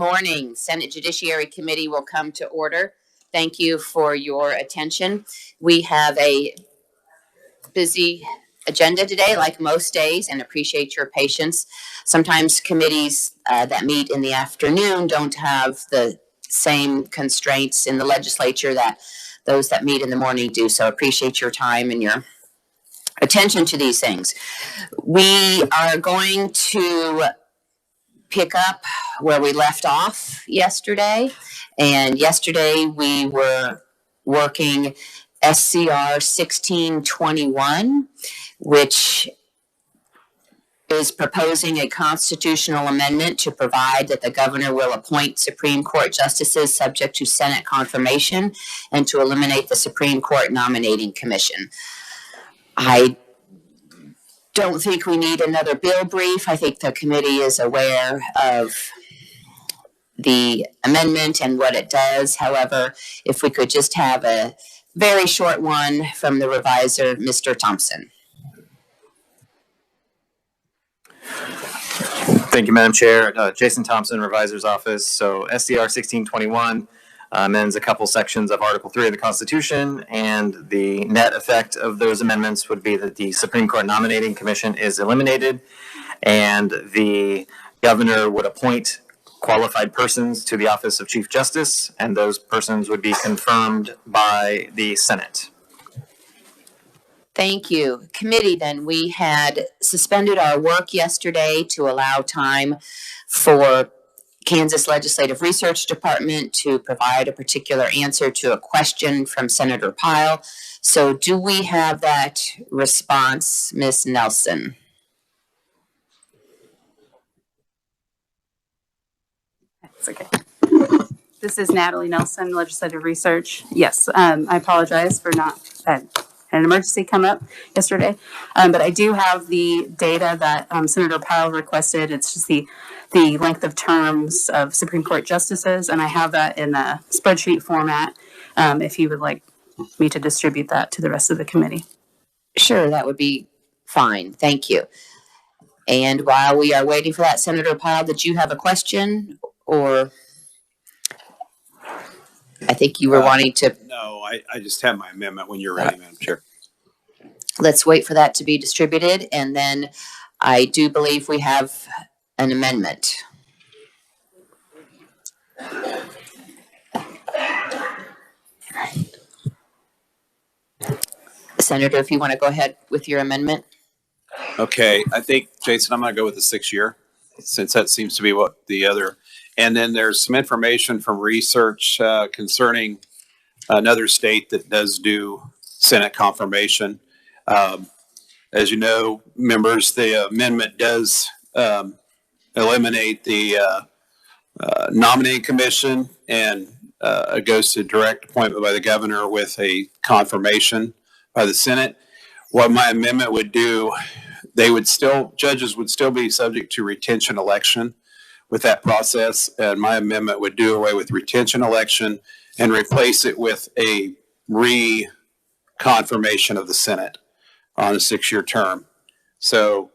morning. Senate Judiciary Committee will come to order. Thank you for your attention. We have a busy agenda today, like most days, and appreciate your patience. Sometimes committees that meet in the afternoon don't have the same constraints in the legislature that those that meet in the morning do. So appreciate your time and your attention to these things. We are going to pick up where we left off yesterday. And yesterday we were working SCR 1621, which is proposing a constitutional amendment to provide that the governor will appoint Supreme Court justices subject to Senate confirmation and to eliminate the Supreme Court Nominating Commission. I don't think we need another bill brief. I think the committee is aware of the amendment and what it does. However, if we could just have a very short one from the reviser, Mr. Thompson. Thank you, Madam Chair. Jason Thompson, Revisor's Office. So SCR 1621 amends a couple sections of Article 3 of the Constitution, and the net effect of those amendments would be that the Supreme Court Nominating Commission is eliminated, and the governor would appoint qualified persons to the office of Chief Justice, and those persons would be confirmed by the Senate. Thank you. Committee, then, we had suspended our work yesterday to allow time for Kansas Legislative Research Department to provide a particular answer to a question from Senator Pyle. So do we have that response, Ms. Nelson? That's okay. This is Natalie Nelson, Legislative Research. Yes, I apologize for not had an emergency come up yesterday, but I do have the data that Senator Pyle requested. It's just the length of terms of Supreme Court justices, and I have that in a spreadsheet format if you would like me to distribute that to the rest of the committee. Sure, that would be fine. Thank you. And while we are waiting for that, Senator Pyle, did you have a question, or I think you were wanting to? No, I just have my amendment when you're ready, Madam Chair. Let's wait for that to be distributed, and then I do believe we have an amendment. Senator, if you want to go ahead with your amendment. Okay, I think, Jason, I'm going to go with the 6 year, since that seems to be what the other. And then there's some information from research concerning another state that does do Senate confirmation. As you know, members, the amendment does eliminate the nominating commission, and it goes to direct appointment by the governor with a confirmation by the Senate. What my amendment would do, judges would still be subject to retention election with that process, and my amendment would do away with retention election and replace it with a re-confirmation of the Senate on a 6 year term. So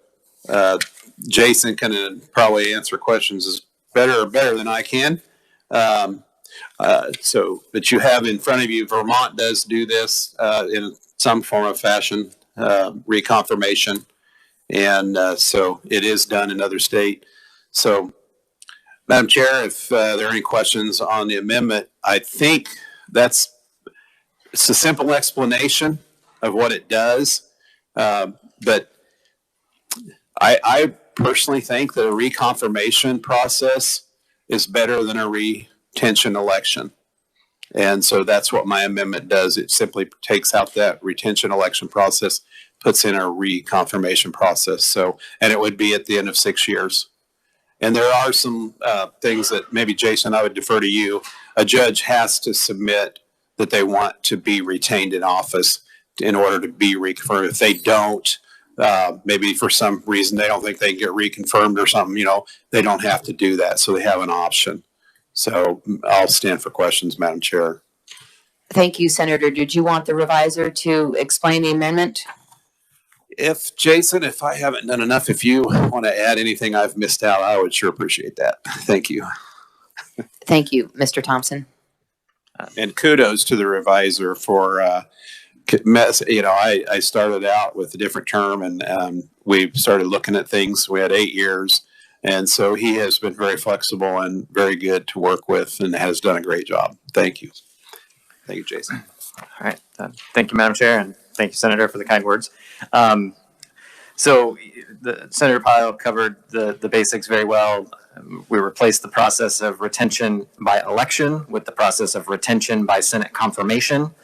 Jason can probably answer questions better than I can. But you have in front of you, Vermont does do this in some form of fashion, reconfirmation. And so it is done in other state. So, Madam Chair, if there are any questions on the amendment, I think it's a simple explanation of what it does. But I personally think that a reconfirmation process is better than a retention election. And so that's what my amendment does. It simply takes out that retention election process, puts in a reconfirmation process. So, and it would be at the end of 6 years. And there are some things that maybe, Jason, I would defer to you. A judge has to submit that they want to be retained in office in order to be reconfirmed. If they don't, maybe for some reason they don't think they can get reconfirmed or something, they don't have to do that. So they have an option. So I'll stand for questions, Madam Chair. Thank you, Senator. Did you want the reviser to explain the amendment? Jason, if I haven't done enough, if you want to add anything I've missed out, I would sure appreciate that. Thank you. Thank you, Mr. Thompson. And kudos to the revisor for, I started out with a different term and we started looking at things. We had 8 years. And so he has been very flexible and very good to work with and has done a great job. Thank you. Thank you, Jason. All right. Thank you, Madam Chair, and thank you, Senator, for the kind words. So Senator Pyle covered the basics very well. We replaced the process of retention by election with the process of retention by Senate confirmation.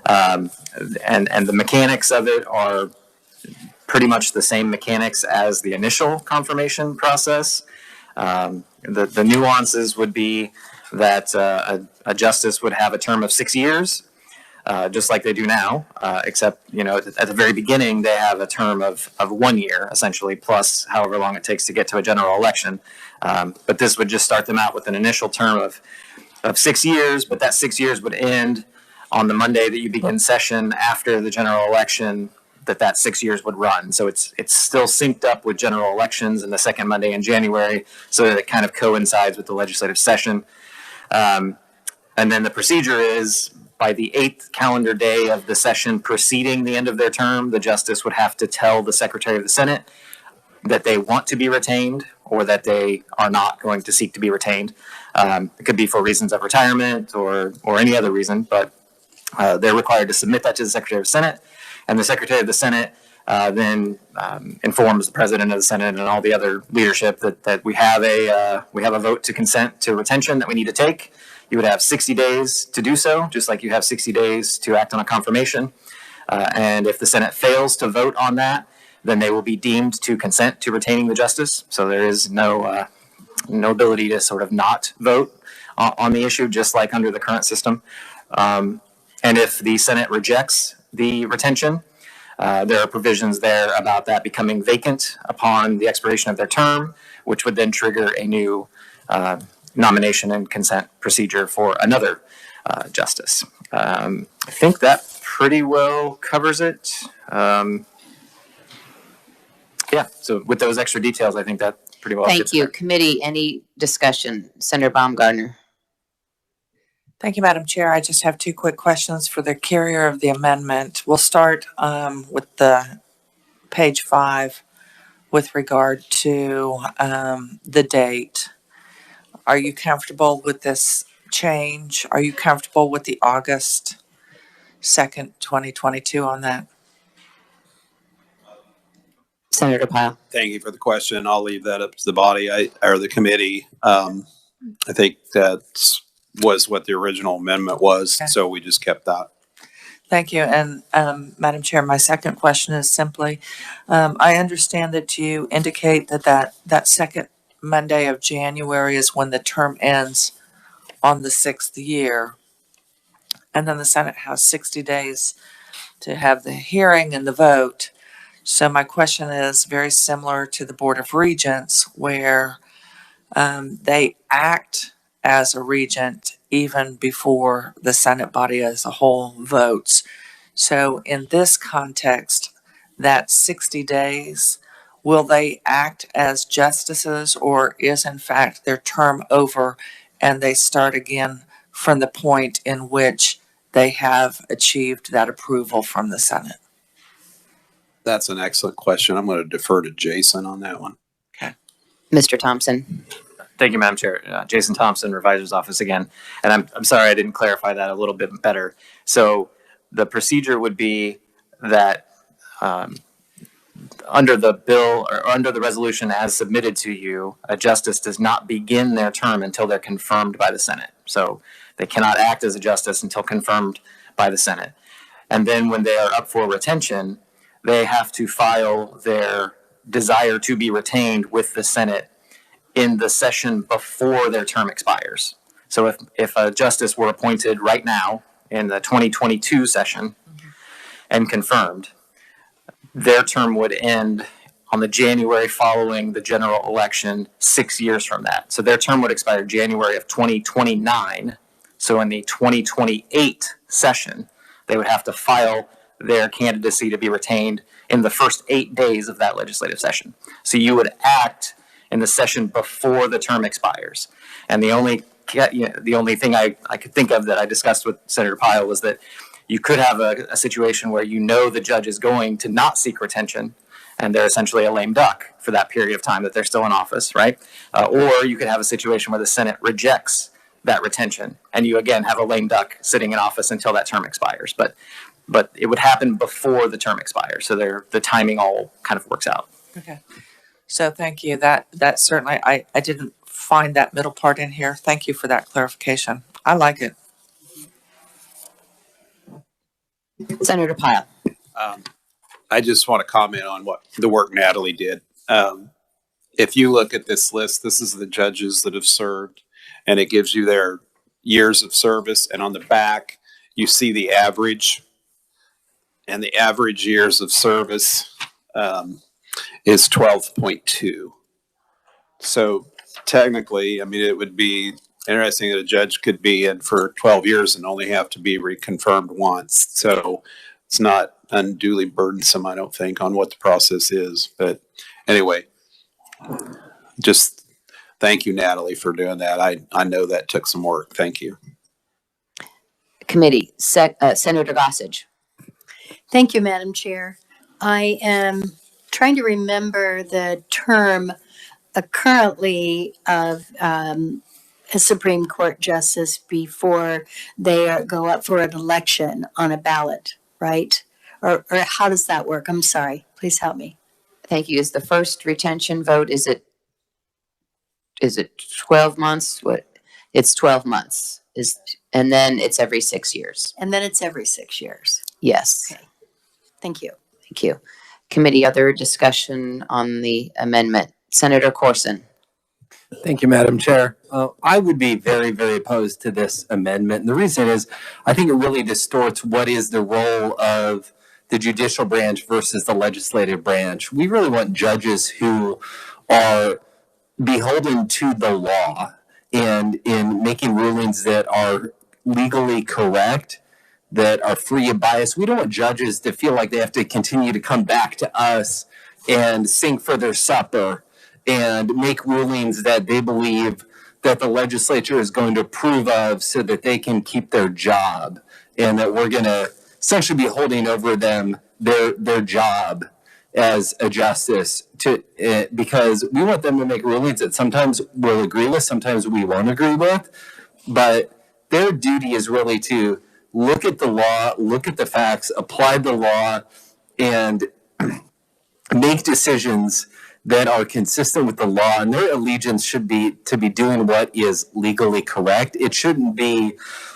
And the mechanics of it are pretty much the same mechanics as the initial confirmation process. The nuances would be that a justice would have a term of 6 years, just like they do now, except, at the very beginning, they have a term of 1 year, essentially, plus however long it takes to get to a general election. But this would just start them out with an initial term of 6 years, but that 6 years would end on the Monday that you begin session after the general election, that 6 years would run. So it's still synced up with general elections and the second Monday in January, so that it kind of coincides with the legislative session. And then the procedure is, by the 8th calendar day of the session preceding the end of their term, the justice would have to tell the Secretary of the Senate that they want to be retained or that they are not going to seek to be retained. It could be for reasons of retirement or any other reason, but they're required to submit that to the Secretary of the Senate, and the Secretary of the Senate then informs the President of the Senate and all the other leadership that we have a vote to consent to retention that we need to take. You would have 60 days to do so, just like you have 60 days to act on a confirmation. And if the Senate fails to vote on that, then they will be deemed to consent to retaining the justice. So there is no ability to sort of not vote on the issue, just like under the current system. And if the Senate rejects the retention, there are provisions there about that becoming vacant upon the expiration of their term, which would then trigger a new nomination and consent procedure for another justice. I think that pretty well covers it. So with those extra details, I think that pretty well. Thank you. Committee, any discussion? Senator Baumgartner. Thank you, Madam Chair. I just have 2 quick questions for the carrier of the amendment. We'll start with the page 5 with regard to the date. Are you comfortable with this change? Are you comfortable with the August 2nd, 2022 on that? Senator Pyle. Thank you for the question. I'll leave that up to the body or the committee. I think that was what the original amendment was, Okay. so we just kept that. Thank you. And Madam Chair, my second question is simply, I understand that you indicate that second Monday of January is when the term ends on the 6th year. And then the Senate has 60 days to have the hearing and the vote. So my question is very similar to the Board of Regents, where they act as a regent even before the Senate body as a whole votes. So in this context, that 60 days, will they act as justices, or is in fact their term over and they start again from the point in which they have achieved that approval from the Senate? That's an excellent question. I'm going to defer to Jason on that one. Mr. Thompson. Thank you, Madam Chair. Jason Thompson, Revisor's Office again. And I'm sorry I didn't clarify that a little bit better. So the procedure would be that under the bill or under the resolution as submitted to you, a justice does not begin their term until they're confirmed by the Senate. So they cannot act as a justice until confirmed by the Senate. And then when they are up for retention, they have to file their desire to be retained with the Senate in the session before their term expires. So if a justice were appointed right now in the 2022 session and confirmed, their term would end on the January following the general election 6 years from that. So their term would expire January of 2029. So in the 2028 session, they would have to file their candidacy to be retained in the first 8 days of that legislative session. So you would act in the session before the term expires. And the only the only thing I could think of that I discussed with Senator Pyle was that you could have a situation where the judge is going to not seek retention, and they're essentially a lame duck for that period of time that they're still in office, right? Or you could have a situation where the Senate rejects that retention, and you again have a lame duck sitting in office until that term expires. But it would happen before the term expires, so the timing all kind of works out. Okay. So thank you. That certainly, I didn't find that middle part in here. Thank you for that clarification. I like it. Senator Pyle. I just want to comment on what the work Natalie did. If you look at this list, this is the judges that have served, and it gives you their years of service. And on the back, you see the average, and the average years of service is 12.2. So technically, I mean, it would be interesting that a judge could be in for 12 years and only have to be reconfirmed once. So it's not unduly burdensome, I don't think, on what the process is. But anyway, just thank you, Natalie, for doing that. I know that took some work. Thank you. Committee, Senator Gossage. Thank you, Madam Chair. I am trying to remember the term currently of a Supreme Court justice before they go up for an election on a ballot, right? Or how does that work? I'm sorry. Please help me. Thank you. Is the first retention vote, is it 12 months? It's 12 months. And then it's every 6 years. And then it's every 6 years. Yes. Okay. Thank you. Thank you. Committee, other discussion on the amendment? Senator Corson. Thank you, Madam Chair. I would be very, very opposed to this amendment. And the reason is I think it really distorts what is the role of the judicial branch versus the legislative branch. We really want judges who are beholden to the law and in making rulings that are legally correct, that are free of bias. We don't want judges to feel like they have to continue to come back to us and sing for their supper and make rulings that they believe that the legislature is going to approve of so that they can keep their job, and that we're going to essentially be holding over them their job as a justice because we want them to make rulings that sometimes we'll agree with, sometimes we won't agree with, but their duty is really to look at the law, look at the facts, apply the law, and make decisions that are consistent with the law, and their allegiance should be to be doing what is legally correct. It shouldn't be,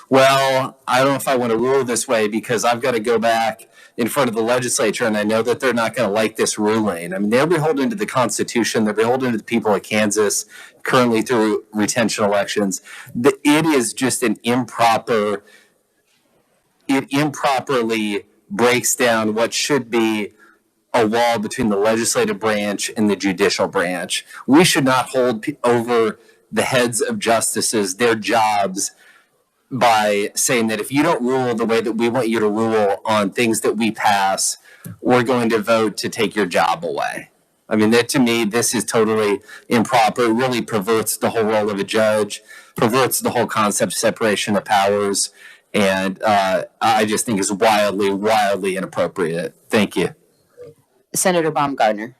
well, I don't know if I want to rule this way because I've got to go back in front of the legislature and I know that they're not going to like this ruling. I mean, they're beholden to the Constitution. They're beholden to the people of Kansas currently through retention elections. It is just it improperly breaks down what should be a wall between the legislative branch and the judicial branch. We should not hold over the heads of justices their jobs by saying that if you don't rule the way that we want you to rule on things that we pass, we're going to vote to take your job away. I mean, that to me, this is totally improper. It really perverts the whole role of a judge, perverts the whole concept of separation of powers, and I just think is wildly, wildly inappropriate. Thank you. Senator Baumgartner.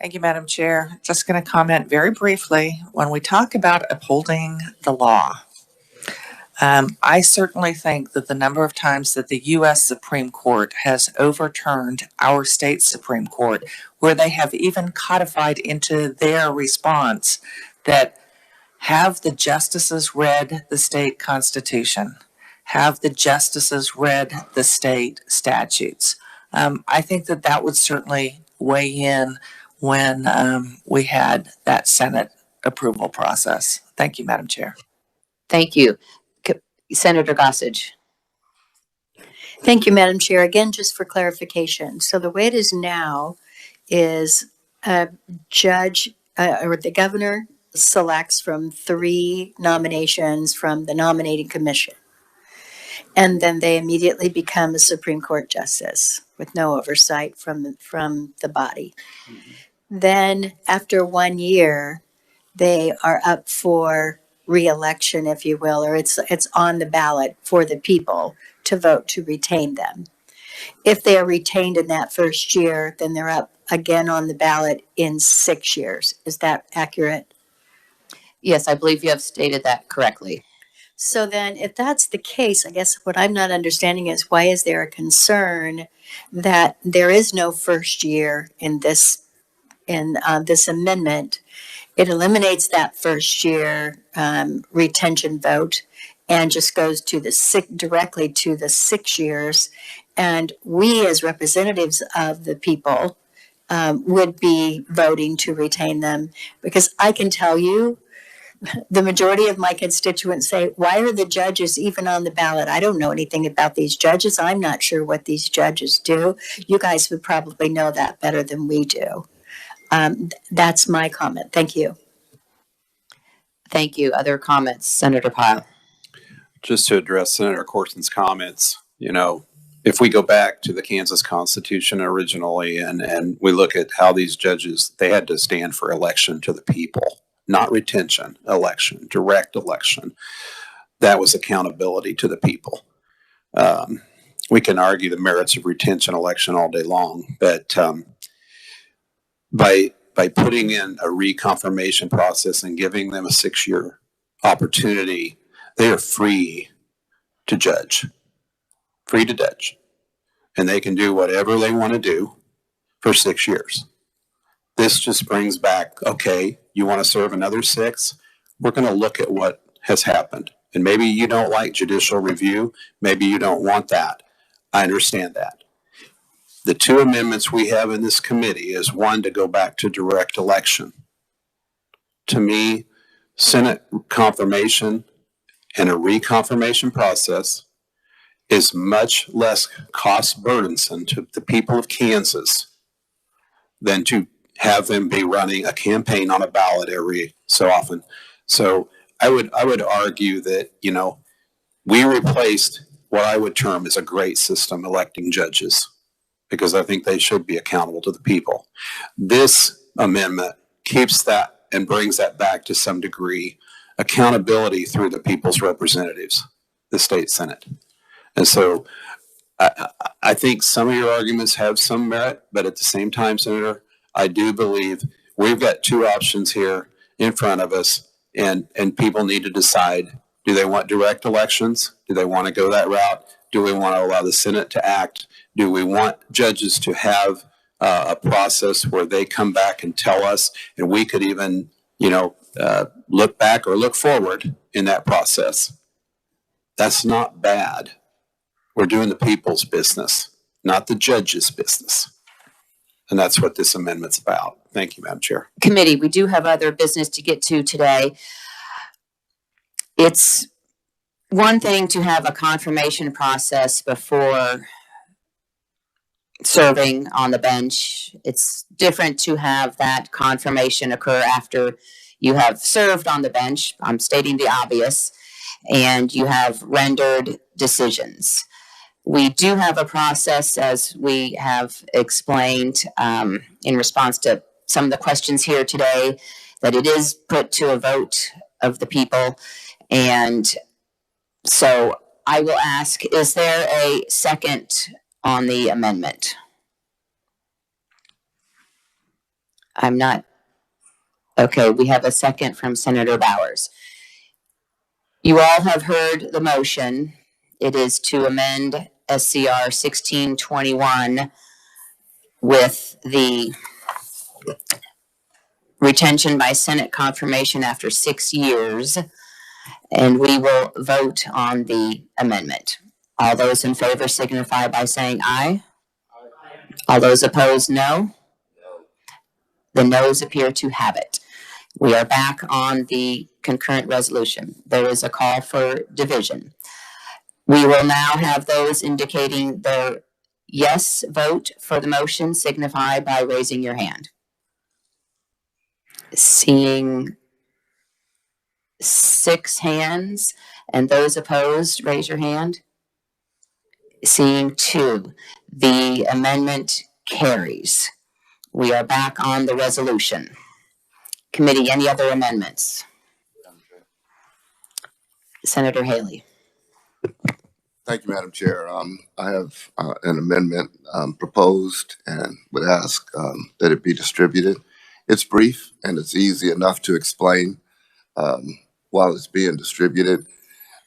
Thank you, Madam Chair. Just going to comment very briefly. When we talk about upholding the law, I certainly think that the number of times that the U.S. Supreme Court has overturned our state Supreme Court, where they have even codified into their response that have the justices read the state constitution, have the justices read the state statutes. I think that would certainly weigh in when we had that Senate approval process. Thank you, Madam Chair. Thank you. Senator Gossage. Thank you, Madam Chair. Again, just for clarification. So the way it is now is a judge or the governor selects from 3 nominations from the nominating commission. And then they immediately become a Supreme Court justice with no oversight from the body. Mm-hmm. Then after 1 year, they are up for reelection, if you will, or it's on the ballot for the people to vote to retain them. If they are retained in that first year, then they're up again on the ballot in 6 years. Is that accurate? Yes, I believe you have stated that correctly. So then, if that's the case, I guess what I'm not understanding is why is there a concern that there is no first year in this amendment? It eliminates that first year retention vote and just goes to directly to the 6 years. And we, as representatives of the people, would be voting to retain them, because I can tell you, the majority of my constituents say, why are the judges even on the ballot? I don't know anything about these judges. I'm not sure what these judges do. You guys would probably know that better than we do. That's my comment. Thank you. Thank you. Other comments, Senator Pyle? Just to address Senator Corson's comments, you know, if we go back to the Kansas Constitution originally and we look at how these judges, they had to stand for election to the people. Not retention, election, direct election. That was accountability to the people. We can argue the merits of retention election all day long, but by putting in a reconfirmation process and giving them a 6-year opportunity, they are free to judge, and they can do whatever they want to do for 6 years. This just brings back, okay, you want to serve another 6? We're going to look at what has happened. And maybe you don't like judicial review. Maybe you don't want that. I understand that. The 2 amendments we have in this committee is, one, to go back to direct election. To me, Senate confirmation and a reconfirmation process is much less cost burdensome to the people of Kansas than to have them be running a campaign on a ballot every so often. So I would argue that, you know, we replaced what I would term as a great system electing judges, because I think they should be accountable to the people. This amendment keeps that and brings that back to some degree, accountability through the people's representatives, the state Senate. And so I think some of your arguments have some merit, but at the same time, Senator, I do believe we've got 2 options here in front of us, and people need to decide, do they want direct elections? Do they want to go that route? Do we want to allow the Senate to act? Do we want judges to have a process where they come back and tell us, and we could even, you know, look back or look forward in that process? That's not bad. We're doing the people's business, not the judge's business. And that's what this amendment's about. Thank you, Madam Chair. Committee, we do have other business to get to today. It's one thing to have a confirmation process before serving on the bench. It's different to have that confirmation occur after you have served on the bench. I'm stating the obvious, and you have rendered decisions. We do have a process, as we have explained in response to some of the questions here today, that it is put to a vote of the people. And so I will ask, is there a second on the amendment? I'm not. Okay, we have a second from Senator Bowers. You all have heard the motion. It is to amend SCR 1621 with the retention by Senate confirmation after 6 years, and we will vote on the amendment. All those in favor signify by saying aye. All those opposed, no. The noes appear to have it. We are back on the concurrent resolution. There is a call for division. We will now have those indicating their yes vote for the motion signify by raising your hand. Seeing 6 hands, and those opposed, raise your hand. Seeing 2, the amendment carries. We are back on the resolution. Committee, any other amendments? Senator Haley. Thank you, Madam Chair. I have an amendment proposed and would ask that it be distributed. It's brief and it's easy enough to explain while it's being distributed.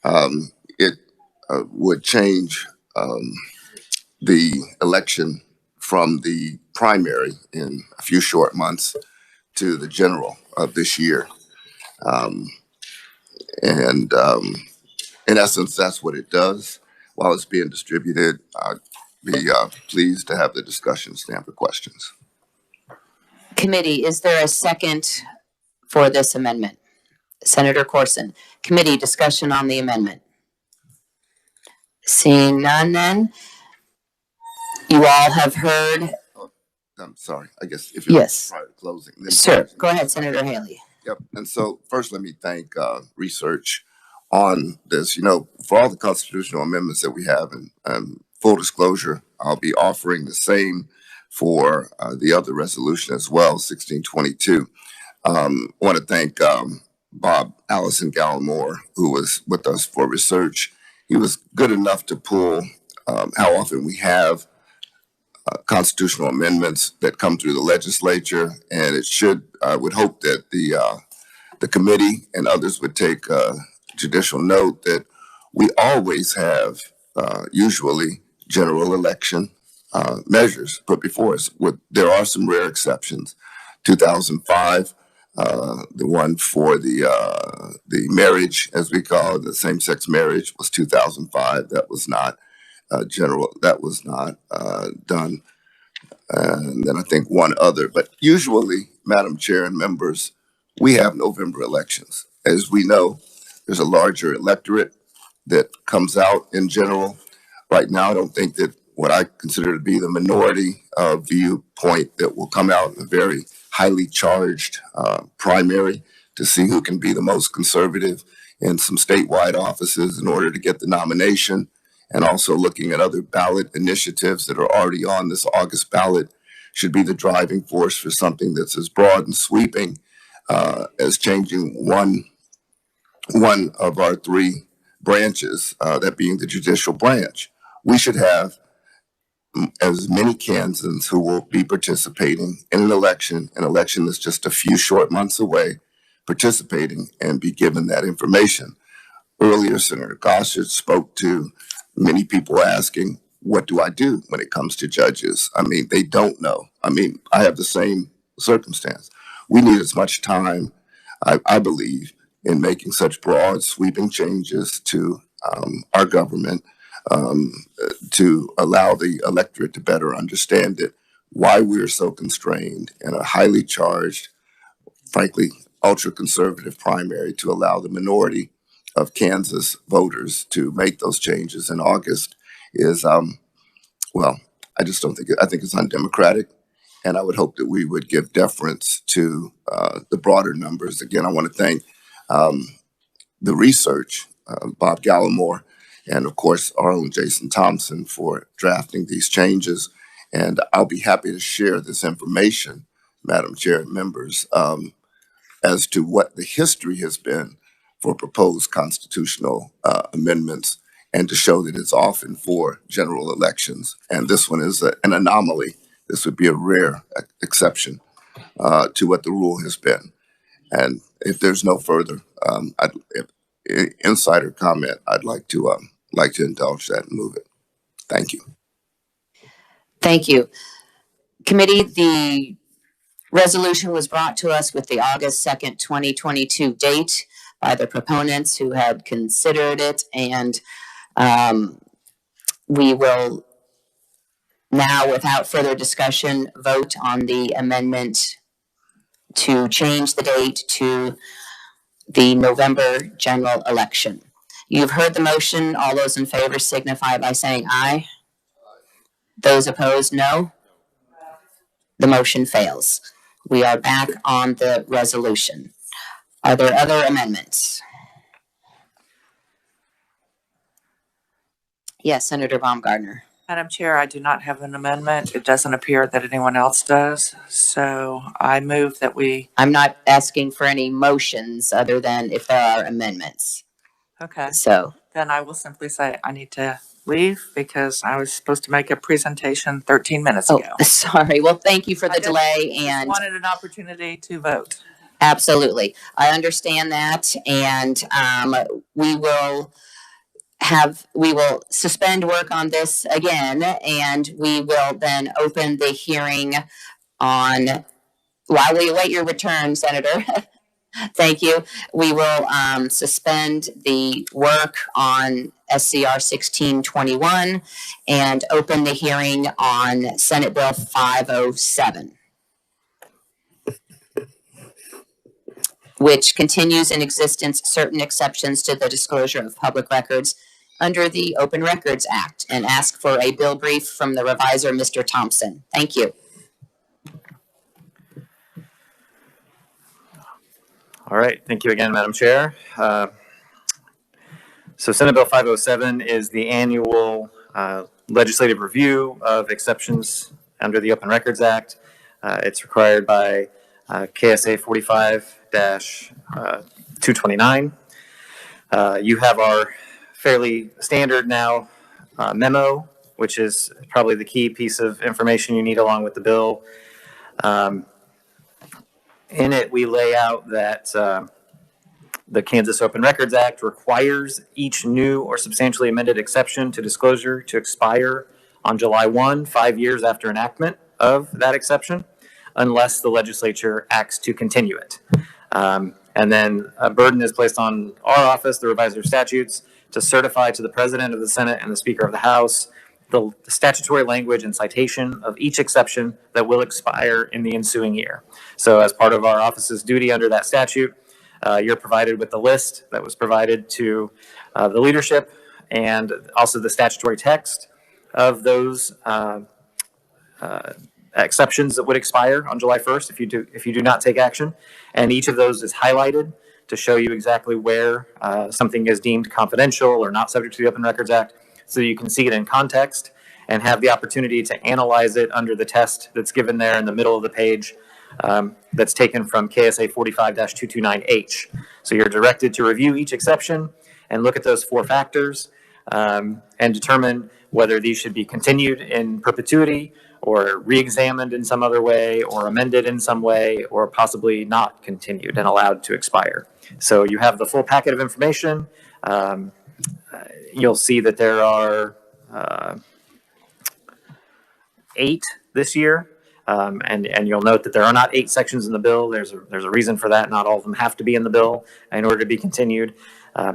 It would change the election from the primary in a few short months to the general of this year. And in essence, that's what it does. While it's being distributed, I'd be pleased to have the discussion, stand for questions. Committee, is there a second for this amendment? Senator Corson. Committee, discussion on the amendment. Seeing none then, you all have heard. I'm sorry, I guess if you're Yes. prior to closing. Then Sir, go ahead, Senator Haley. Yep. And so first, let me thank research on this. You know, for all the constitutional amendments that we have, and full disclosure, I'll be offering the same for the other resolution as well, 1622. I want to thank Bob Allison Gallimore, who was with us for research. He was good enough to pull how often we have constitutional amendments that come through the legislature, and it should, I would hope that the committee and others would take judicial note that we always have usually general election measures put before us. There are some rare exceptions. 2005, the one for the marriage, as we call it, the same-sex marriage, was 2005. That was not general. That was not done. And then I think one other. But usually, Madam Chair and members, we have November elections. As we know, there's a larger electorate that comes out in general. Right now, I don't think that what I consider to be the minority viewpoint that will come out in a very highly charged primary to see who can be the most conservative in some statewide offices in order to get the nomination, and also looking at other ballot initiatives that are already on this August ballot should be the driving force for something that's as broad and sweeping as changing one of our three branches, that being the judicial branch. We should have as many Kansans who will be participating in an election that's just a few short months away, participating and be given that information. Earlier, Senator Gossett spoke to many people asking, what do I do when it comes to judges? I mean, they don't know. I mean, I have the same circumstance. We need as much time, I believe, in making such broad, sweeping changes to our government to allow the electorate to better understand it, why we're so constrained in a highly charged, frankly, ultra-conservative primary to allow the minority of Kansas voters to make those changes in August is, well, I just don't think I think it's undemocratic. And I would hope that we would give deference to the broader numbers. Again, I want to thank the research, Bob Gallimore, and of course, our own Jason Thompson for drafting these changes. And I'll be happy to share this information, Madam Chair and members, as to what the history has been for proposed constitutional amendments, and to show that it's often for general elections. And this one is an anomaly. This would be a rare exception to what the rule has been. And if there's no further insider comment, I'd like to indulge that and move it. Thank you. Thank you. Committee, the resolution was brought to us with the August 2nd, 2022 date by the proponents who had considered it, and we will now, without further discussion, vote on the amendment to change the date to the November general election. You've heard the motion. All those in favor signify by saying aye. Those opposed, no. The motion fails. We are back on the resolution. Are there other amendments? Yes, Senator Baumgardner. Madam Chair, I do not have an amendment. It doesn't appear that anyone else does. So I move that we, I'm not asking for any motions other than if there are amendments. Okay, So, then I will simply say I need to leave because I was supposed to make a presentation 13 minutes oh, ago. sorry. Well, thank you for I the just- delay Just and wanted an opportunity to vote. absolutely. I understand that. And we will suspend work on this again, and we will then open the hearing on, while we await your return, Senator. Thank you. We will suspend the work on SCR 1621 and open the hearing on Senate Bill 507, which continues in existence certain exceptions to the disclosure of public records under the Open Records Act, and ask for a bill brief from the reviser, Mr. Thompson. Thank you. All right, thank you again, Madam Chair. So Senate Bill 507 is the annual legislative review of exceptions under the Open Records Act. It's required by KSA 45-229. You have our fairly standard now memo, which is probably the key piece of information you need along with the bill. In it, we lay out that the Kansas Open Records Act requires each new or substantially amended exception to disclosure to expire on July 1, 5 years after enactment of that exception, unless the legislature acts to continue it. And then a burden is placed on our office, the reviser of statutes, to certify to the President of the Senate and the Speaker of the House the statutory language and citation of each exception that will expire in the ensuing year. So as part of our office's duty under that statute, you're provided with the list that was provided to the leadership, and also the statutory text of those exceptions that would expire on July 1st if you do not take action. And each of those is highlighted to show you exactly where something is deemed confidential or not subject to the Open Records Act, so you can see it in context and have the opportunity to analyze it under the test that's given there in the middle of the page. That's taken from KSA 45-229H. So you're directed to review each exception and look at those 4 factors and determine whether these should be continued in perpetuity or re-examined in some other way or amended in some way or possibly not continued and allowed to expire. So you have the full packet of information. You'll see that there are 8 this year. And you'll note that there are not 8 sections in the bill. There's a reason for that. Not all of them have to be in the bill in order to be continued.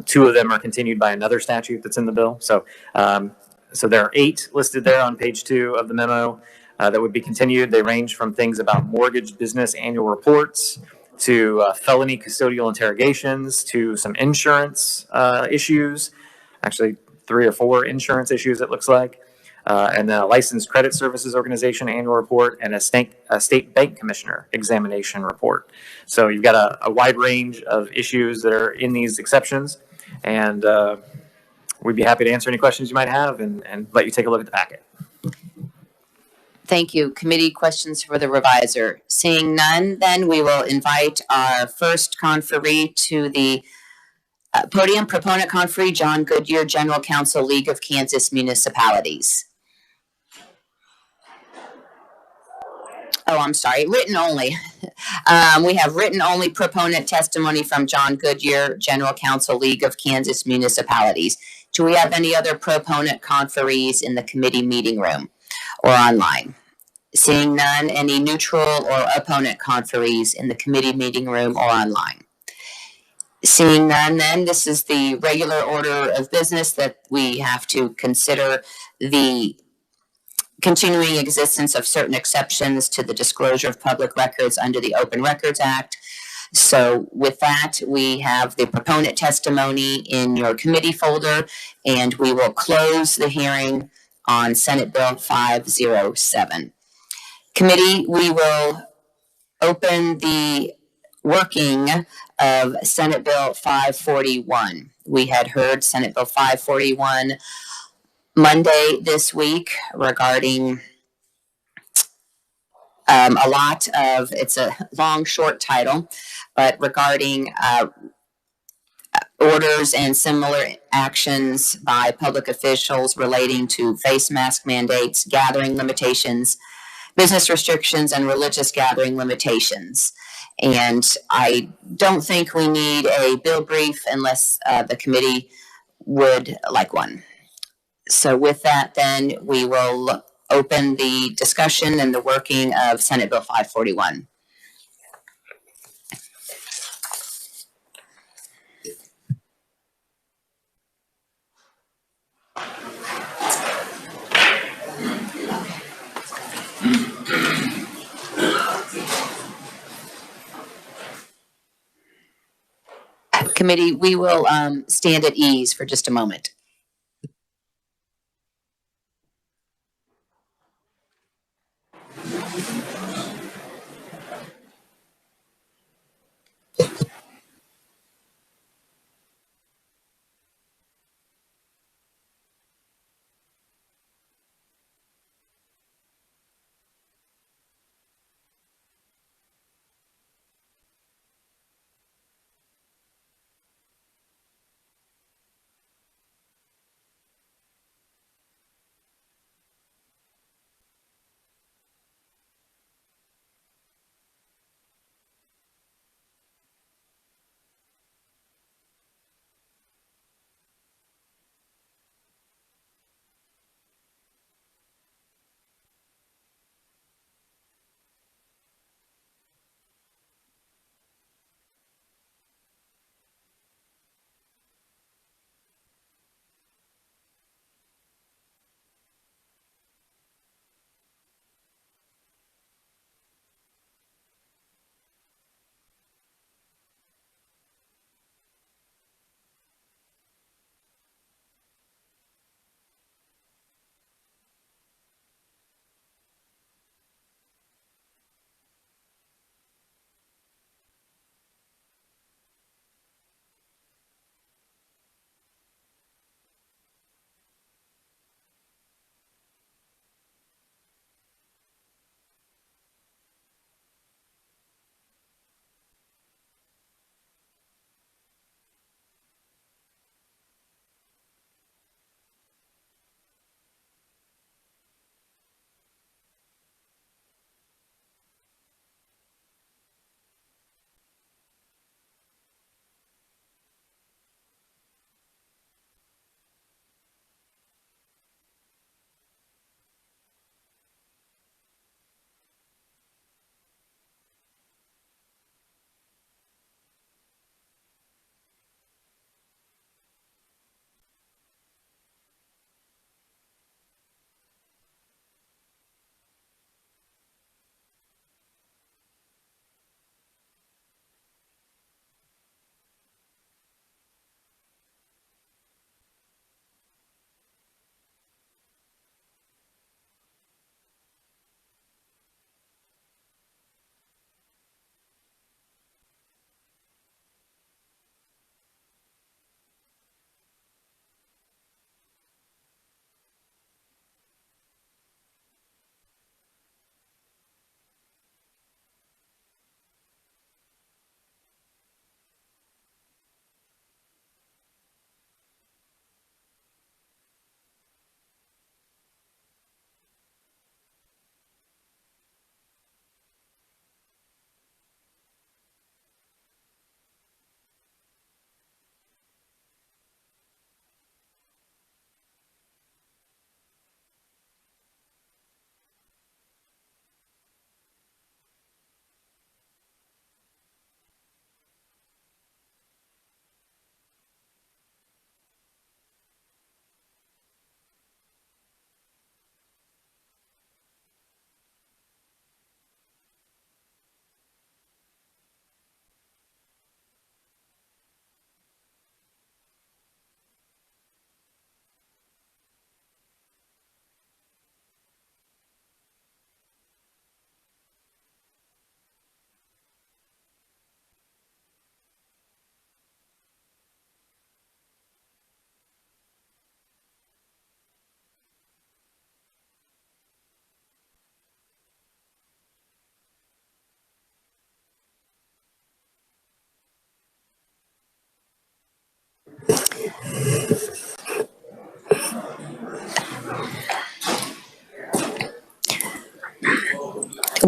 2 of them are continued by another statute that's in the bill. So there are 8 listed there on page 2 of the memo that would be continued. They range from things about mortgage business annual reports to felony custodial interrogations to some insurance issues. Actually, 3 or 4 insurance issues, it looks like. And then a licensed credit services organization annual report and a state bank commissioner examination report. So you've got a wide range of issues that are in these exceptions, and we'd be happy to answer any questions you might have and let you take a look at the packet. Thank you. Committee questions for the reviser. Seeing none, then we will invite our first conferee to the podium. Proponent conferee, John Goodyear, General Counsel, League of Kansas Municipalities. Oh, I'm sorry, written only. We have written only proponent testimony from John Goodyear, General Counsel, League of Kansas Municipalities. Do we have any other proponent conferees in the committee meeting room or online? Seeing none, any neutral or opponent conferees in the committee meeting room or online? Seeing none, then this is the regular order of business that we have to consider the continuing existence of certain exceptions to the disclosure of public records under the Open Records Act. So with that, we have the proponent testimony in your committee folder, and we will close the hearing on Senate Bill 507. Committee, we will open the working of Senate Bill 541. We had heard Senate Bill 541 Monday this week regarding a lot of, it's a long, short title, but regarding orders and similar actions by public officials relating to face mask mandates, gathering limitations, business restrictions, and religious gathering limitations. And I don't think we need a bill brief unless the committee would like one. So with that, then we will open the discussion and the working of Senate Bill 541. Committee, we will stand at ease for just a moment.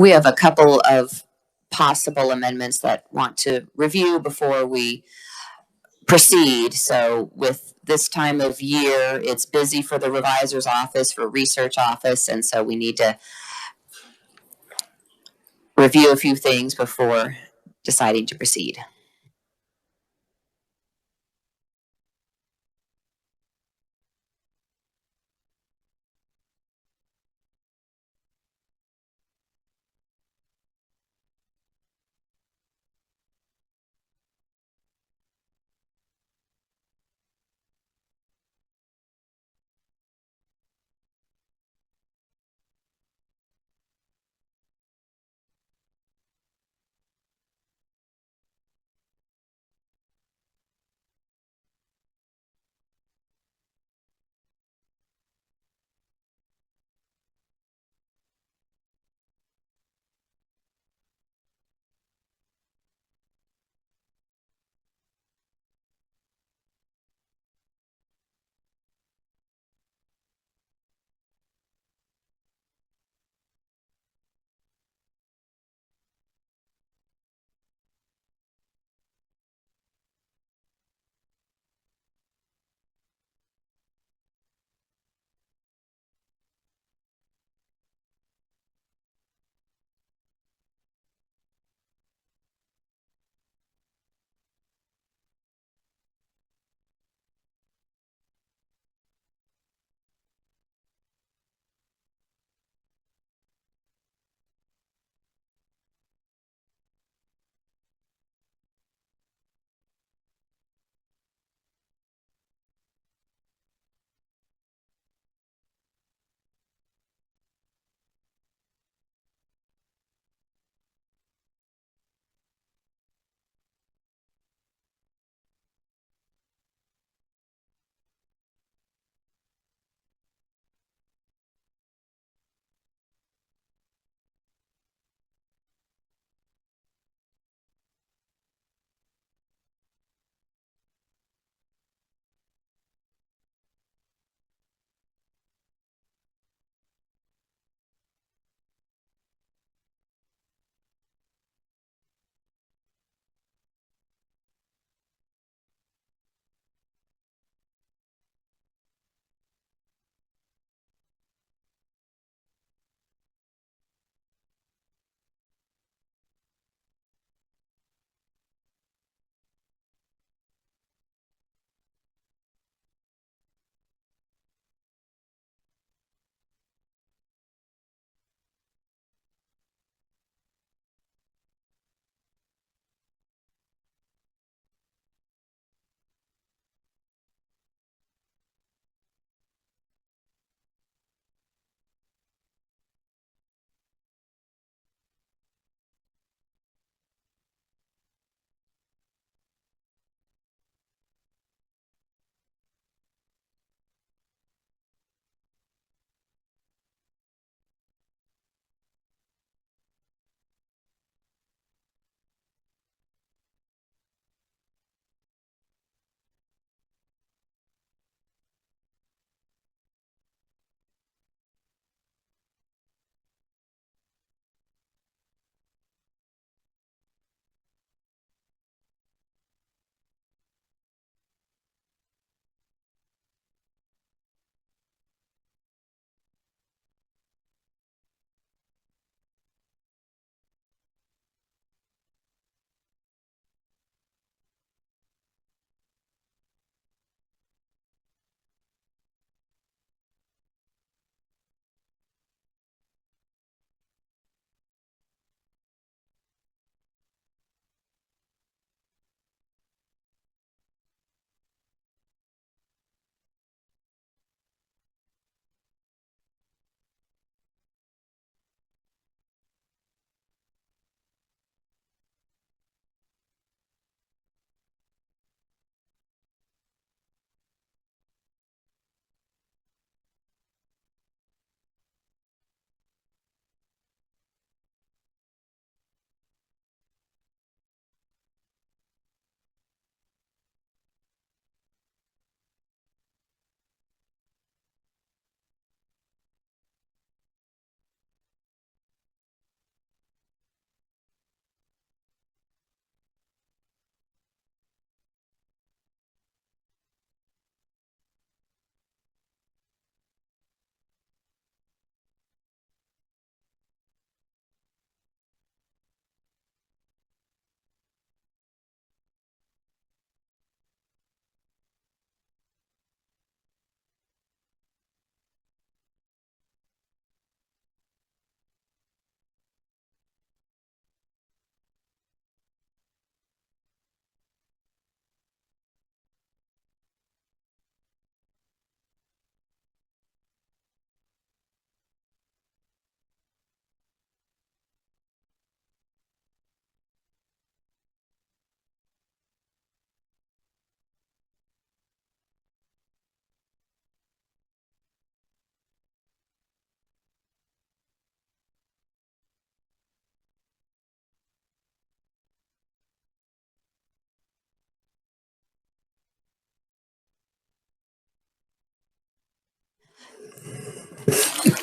we have a couple of possible amendments that want to review before we proceed. So with this time of year, it's busy for the revisor's office, for research office, and so we need to review a few things before deciding to proceed.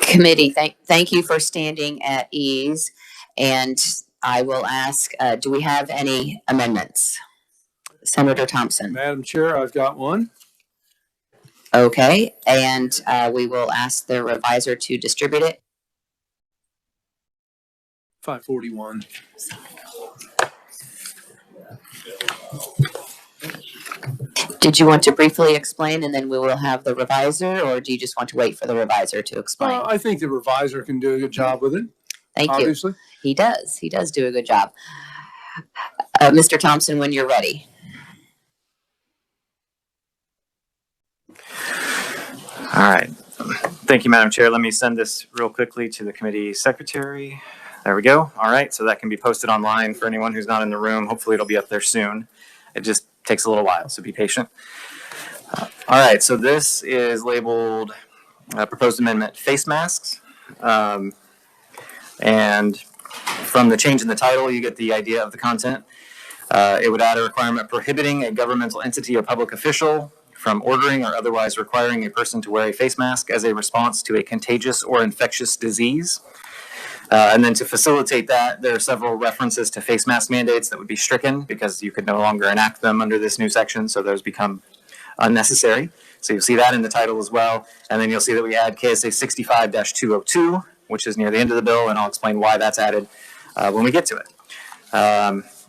Committee, thank you for standing at ease. And I will ask, do we have any amendments? Senator Thompson. Madam Chair, I've got one. Okay, and we will ask the revisor to distribute it. 541. Did you want to briefly explain and then we will have the revisor, or do you just want to wait for the revisor to explain? I think the revisor can do a good job with it. Thank you. Obviously. He does do a good job. Mr. Thompson, when you're ready. All right. Thank you, Madam Chair. Let me send this real quickly to the committee secretary. There we go. All right. So that can be posted online for anyone who's not in the room. Hopefully it'll be up there soon. It just takes a little while, so be patient. All right. So this is labeled proposed amendment face masks. And from the change in the title, you get the idea of the content. It would add a requirement prohibiting a governmental entity or public official from ordering or otherwise requiring a person to wear a face mask as a response to a contagious or infectious disease. And then to facilitate that, there are several references to face mask mandates that would be stricken because you could no longer enact them under this new section, so those become unnecessary. So you'll see that in the title as well. And then you'll see that we add KSA 65-202, which is near the end of the bill, and I'll explain why that's added when we get to it.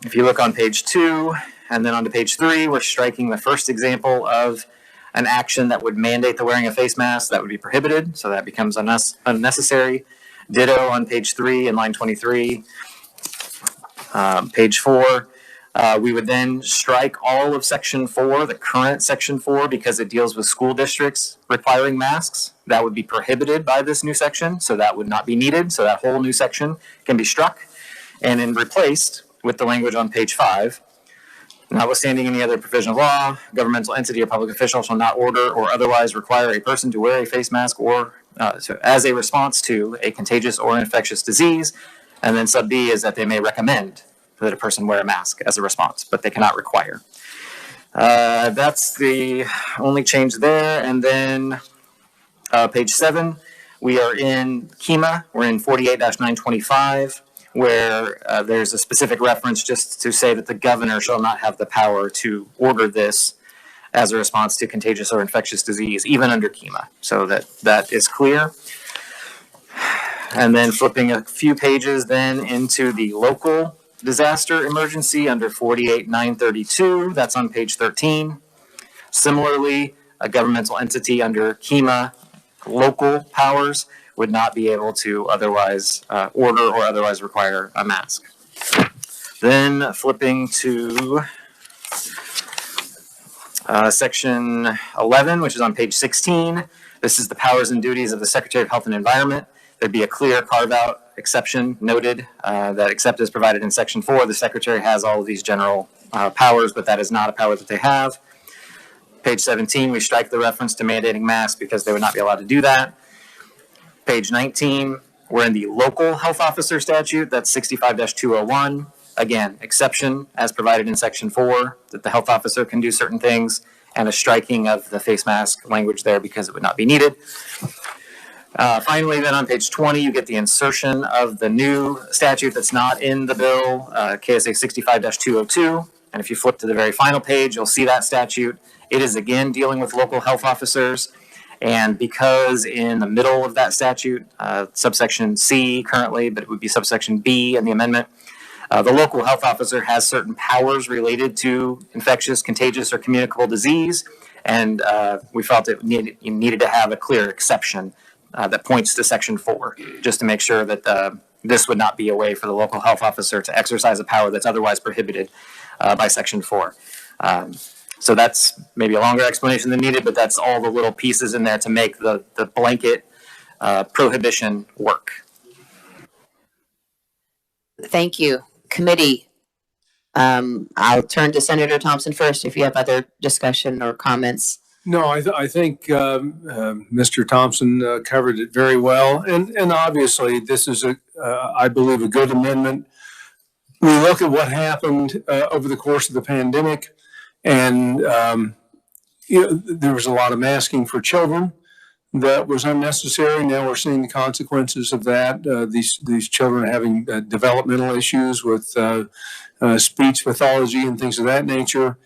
If you look on page 2 and then onto page 3, we're striking the first example of an action that would mandate the wearing of face masks that would be prohibited, so that becomes unnecessary. Ditto on page 3 in line 23. Page 4, we would then strike all of section 4, the current section 4, because it deals with school districts requiring masks. That would be prohibited by this new section, so that would not be needed. So that whole new section can be struck and then replaced with the language on page 5. Notwithstanding any other provision of law, governmental entity or public official shall not order or otherwise require a person to wear a face mask or as a response to a contagious or infectious disease. And then sub B is that they may recommend that a person wear a mask as a response, but they cannot require. That's the only change there. And then page 7, we are in KEMA. We're in 48-925. Where there's a specific reference just to say that the governor shall not have the power to order this as a response to contagious or infectious disease, even under KEMA. So that is clear. And then flipping a few pages then into the local disaster emergency under 48-932, that's on page 13. Similarly, a governmental entity under KEMA local powers would not be able to otherwise order or otherwise require a mask. Then flipping to section 11, which is on page 16. This is the powers and duties of the Secretary of Health and Environment. There'd be a clear carve-out exception noted that except as provided in section 4, the Secretary has all of these general powers, but that is not a power that they have. Page 17, we strike the reference to mandating masks because they would not be allowed to do that. Page 19, we're in the local health officer statute, that's 65-201. Again, exception as provided in section 4, that the health officer can do certain things, and a striking of the face mask language there because it would not be needed. Finally, then on page 20, you get the insertion of the new statute that's not in the bill, KSA 65-202. And if you flip to the very final page, you'll see that statute. It is again dealing with local health officers. And because in the middle of that statute, subsection C currently, but it would be subsection B in the amendment, the local health officer has certain powers related to infectious, contagious, or communicable disease. And we felt it needed to have a clear exception that points to section 4, just to make sure that this would not be a way for the local health officer to exercise a power that's otherwise prohibited by section 4. So that's maybe a longer explanation than needed, but that's all the little pieces in there to make the blanket prohibition work. Thank you. Committee, I'll turn to Senator Thompson first if you have other discussion or comments. No, I think Mr. Thompson covered it very well. And obviously, this is, I believe, a good amendment. We look at what happened over the course of the pandemic. And there was a lot of masking for children. that was unnecessary. Now we're seeing the consequences of that. These children are having developmental issues with speech pathology and things of that nature.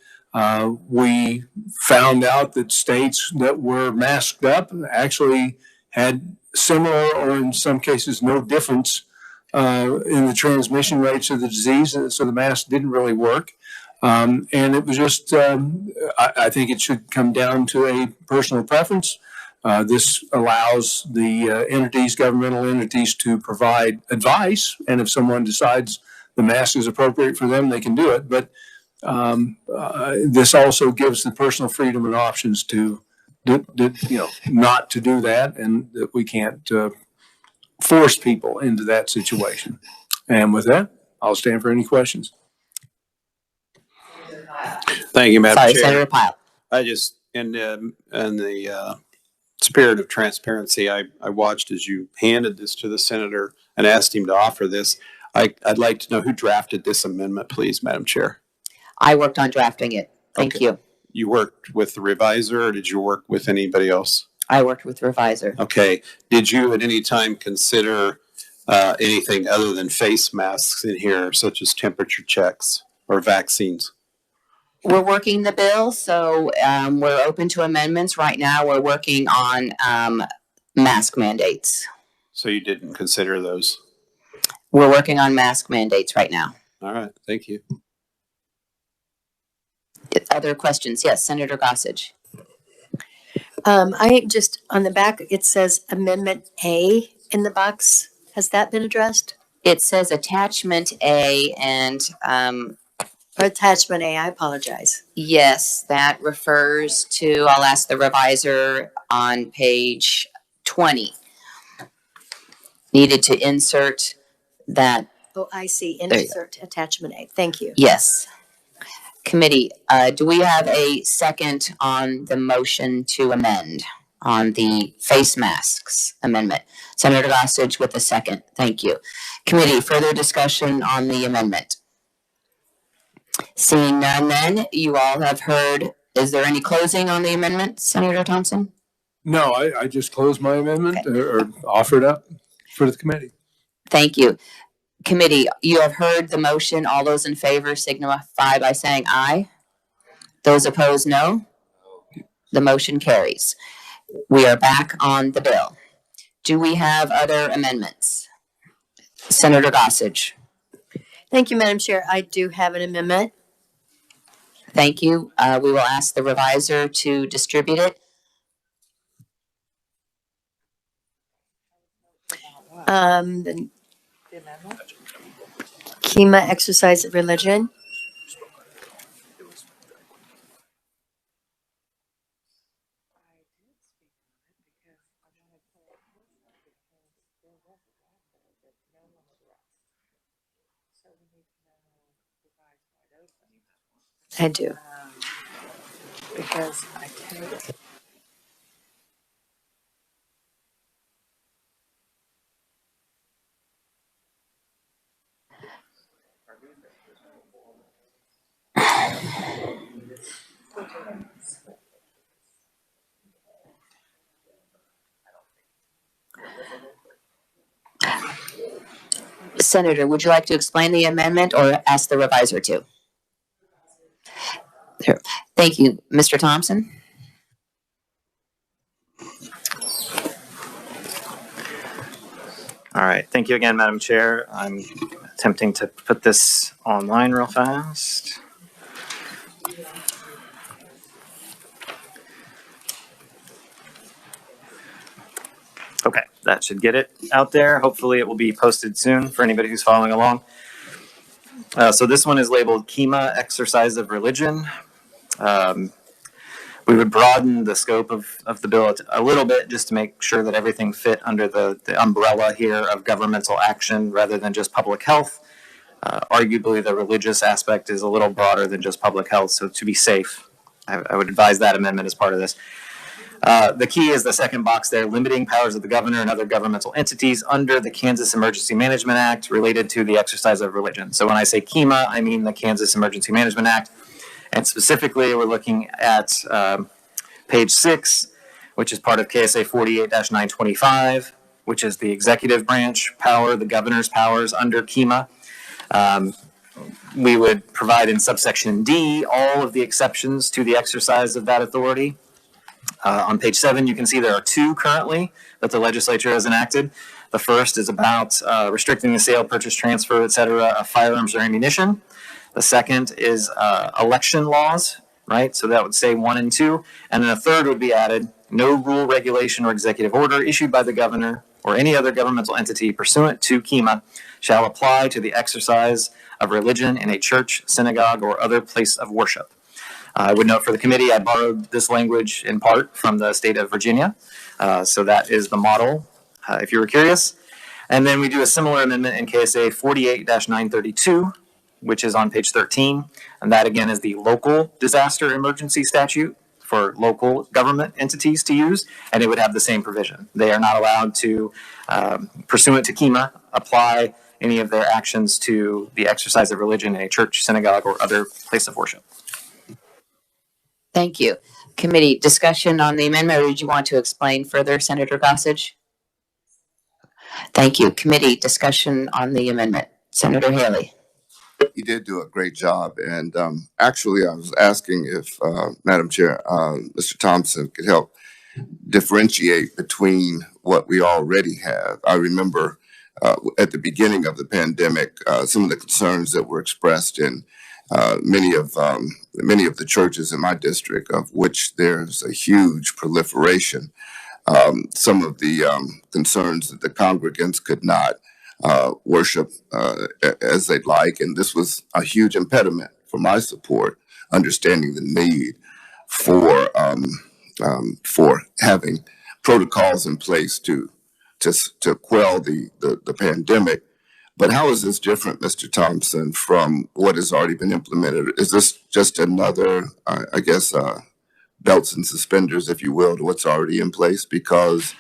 We found out that states that were masked up actually had similar, or in some cases no difference in the transmission rates of the disease, so the mask didn't really work. And it was just, I think it should come down to a personal preference. This allows the entities, governmental entities, to provide advice, and if someone decides the mask is appropriate for them, they can do it. But this also gives the personal freedom and options to not to do that, and that we can't force people into that situation. And with that, I'll stand for any questions. Thank you, Madam Sorry, Chair. Senator Pyle. I just, in the spirit of transparency, I watched as you handed this to the senator and asked him to offer this. I'd like to know who drafted this amendment, please, Madam Chair. I worked on drafting it. Thank Okay. you. You worked with the reviser, or did you work with anybody else? I worked with the reviser. Okay. Did you at any time consider anything other than face masks in here, such as temperature checks or vaccines? We're working the bill, so we're open to amendments. Right now, we're working on mask mandates. So you didn't consider those? We're working on mask mandates right now. All right. Thank you. Other questions? Yes, Senator Gossage. I just, on the back, it says Amendment A in the box. Has that been addressed? It says Attachment A, and Or Attachment A, I apologize. yes, that refers to, I'll ask the reviser on page 20. Needed to insert that, Oh, I see. you go. Insert Attachment A. Thank you. yes. Committee, do we have a second on the motion to amend on the face masks amendment? Senator Gossage with a second. Thank you. Committee, further discussion on the amendment? Seeing none then, you all have heard. Is there any closing on the amendment, Senator Thompson? No, I just closed my amendment or offered up for the committee. Thank you. Committee, you have heard the motion. All those in favor signify by saying aye. Those opposed, no. The motion carries. We are back on the bill. Do we have other amendments? Senator Gossage. Thank you, Madam Chair. I do have an amendment. Thank you. We will ask the reviser to distribute it. The KEMA exercise of religion. I do. Because I take Senator, would you like to explain the amendment or ask the reviser to? There. Thank you. Mr. Thompson? All right. Thank you again, Madam Chair. I'm attempting to put this online real fast. Okay, that should get it out there. Hopefully it will be posted soon for anybody who's following along. So this one is labeled KEMA Exercise of Religion. We would broaden the scope of the bill a little bit just to make sure that everything fit under the umbrella here of governmental action rather than just public health. Arguably, the religious aspect is a little broader than just public health, so to be safe, I would advise that amendment as part of this. The key is the second box there, limiting powers of the governor and other governmental entities under the Kansas Emergency Management Act related to the exercise of religion. So when I say KEMA, I mean the Kansas Emergency Management Act. And specifically, we're looking at page 6, which is part of KSA 48-925, which is the executive branch power, the governor's powers under KEMA. We would provide in subsection D all of the exceptions to the exercise of that authority. On page 7, you can see there are 2 currently that the legislature has enacted. The first is about restricting the sale, purchase, transfer, et cetera, of firearms or ammunition. The second is election laws, right? So that would say 1 and 2. And then a third would be added: no rule, regulation, or executive order issued by the governor or any other governmental entity pursuant to KEMA shall apply to the exercise of religion in a church, synagogue, or other place of worship. I would note for the committee, I borrowed this language in part from the state of Virginia. So that is the model, if you were curious. And then we do a similar amendment in KSA 48-932, which is on page 13. And that, again, is the local disaster emergency statute for local government entities to use, and it would have the same provision. They are not allowed to, pursuant to KEMA, apply any of their actions to the exercise of religion in a church, synagogue, or other place of worship. Thank you. Committee, discussion on the amendment, or did you want to explain further, Senator Gossage? Thank you. Committee, discussion on the amendment. Senator Haley. You did do a great job. And actually, I was asking if, Madam Chair, Mr. Thompson could help differentiate between what we already have. I remember at the beginning of the pandemic, some of the concerns that were expressed in many of the churches in my district, of which there's a huge proliferation. Some of the concerns that the congregants could not worship as they'd like, and this was a huge impediment for my support, understanding the need for having protocols in place to quell the pandemic. But how is this different, Mr. Thompson, from what has already been implemented? Is this just another, I guess, belts and suspenders, if you will, to what's already in place? Because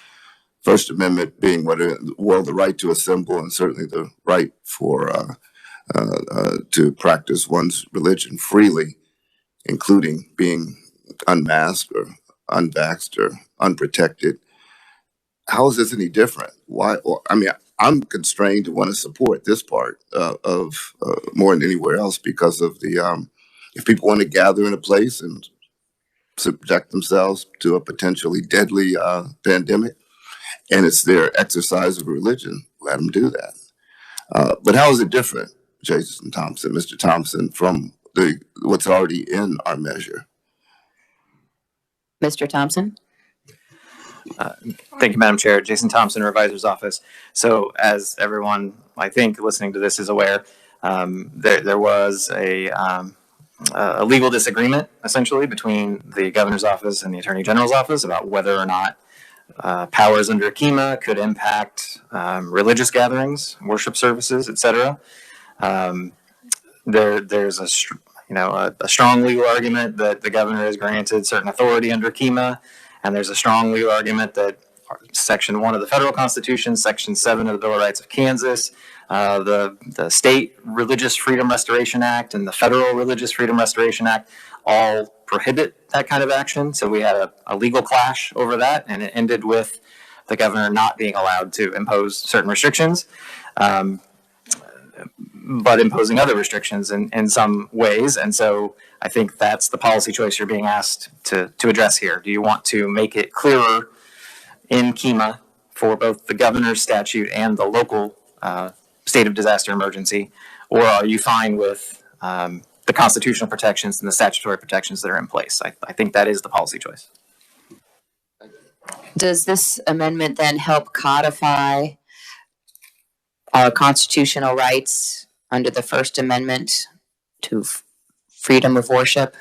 First Amendment being the right to assemble, and certainly the right for to practice one's religion freely, including being unmasked or unvaxxed or unprotected. How is this any different? Why? I mean, I'm constrained to want to support this part of more than anywhere else because of the if people want to gather in a place and subject themselves to a potentially deadly pandemic, and it's their exercise of religion, let them do that. But how is it different, Jason Thompson, Mr. Thompson, from what's already in our measure? Mr. Thompson? Thank you, Madam Chair. Jason Thompson, Revisor's Office. So as everyone, I think, listening to this is aware, there was a legal disagreement, essentially, between the Governor's Office and the Attorney General's Office about whether or not powers under KEMA could impact religious gatherings, worship services, etc. There's a strong legal argument that the governor is granted certain authority under KEMA, and there's a strong legal argument that Section 1 of the federal Constitution, Section 7 of the Bill of Rights of Kansas, the State Religious Freedom Restoration Act, and the Federal Religious Freedom Restoration Act all prohibit that kind of action. So we had a legal clash over that, and it ended with the governor not being allowed to impose certain restrictions, but imposing other restrictions in some ways. And so I think that's the policy choice you're being asked to address here. Do you want to make it clearer in KEMA for both the governor's statute and the local state of disaster emergency, or are you fine with the constitutional protections and the statutory protections that are in place? I think that is the policy choice. Does this amendment then help codify our constitutional rights under the First Amendment to freedom of worship?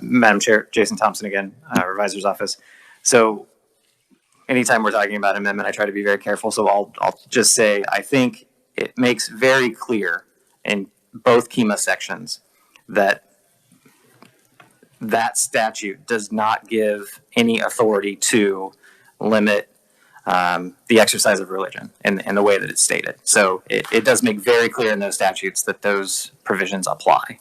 Madam Chair, Jason Thompson again, Revisor's Office. So anytime we're talking about amendment, I try to be very careful. So I'll just say, I think it makes very clear in both KEMA sections that that statute does not give any authority to limit the exercise of religion in the way that it's stated. So it does make very clear in those statutes that those provisions apply.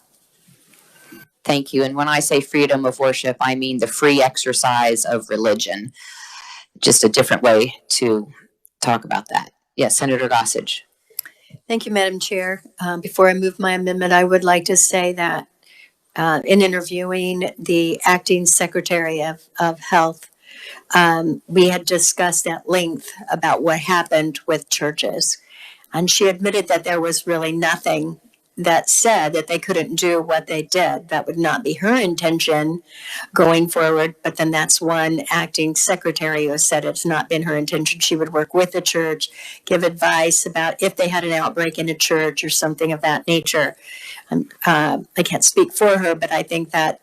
Thank you. And when I say freedom of worship, I mean the free exercise of religion. Just a different way to talk about that. Yes, Senator Gossage. Thank you, Madam Chair. Before I move my amendment, I would like to say that in interviewing the acting Secretary of Health, we had discussed at length about what happened with churches. And she admitted that there was really nothing that said that they couldn't do what they did. That would not be her intention going forward. But then that's one acting secretary who said it's not been her intention. She would work with the church, give advice about if they had an outbreak in a church or something of that nature. I can't speak for her, but I think that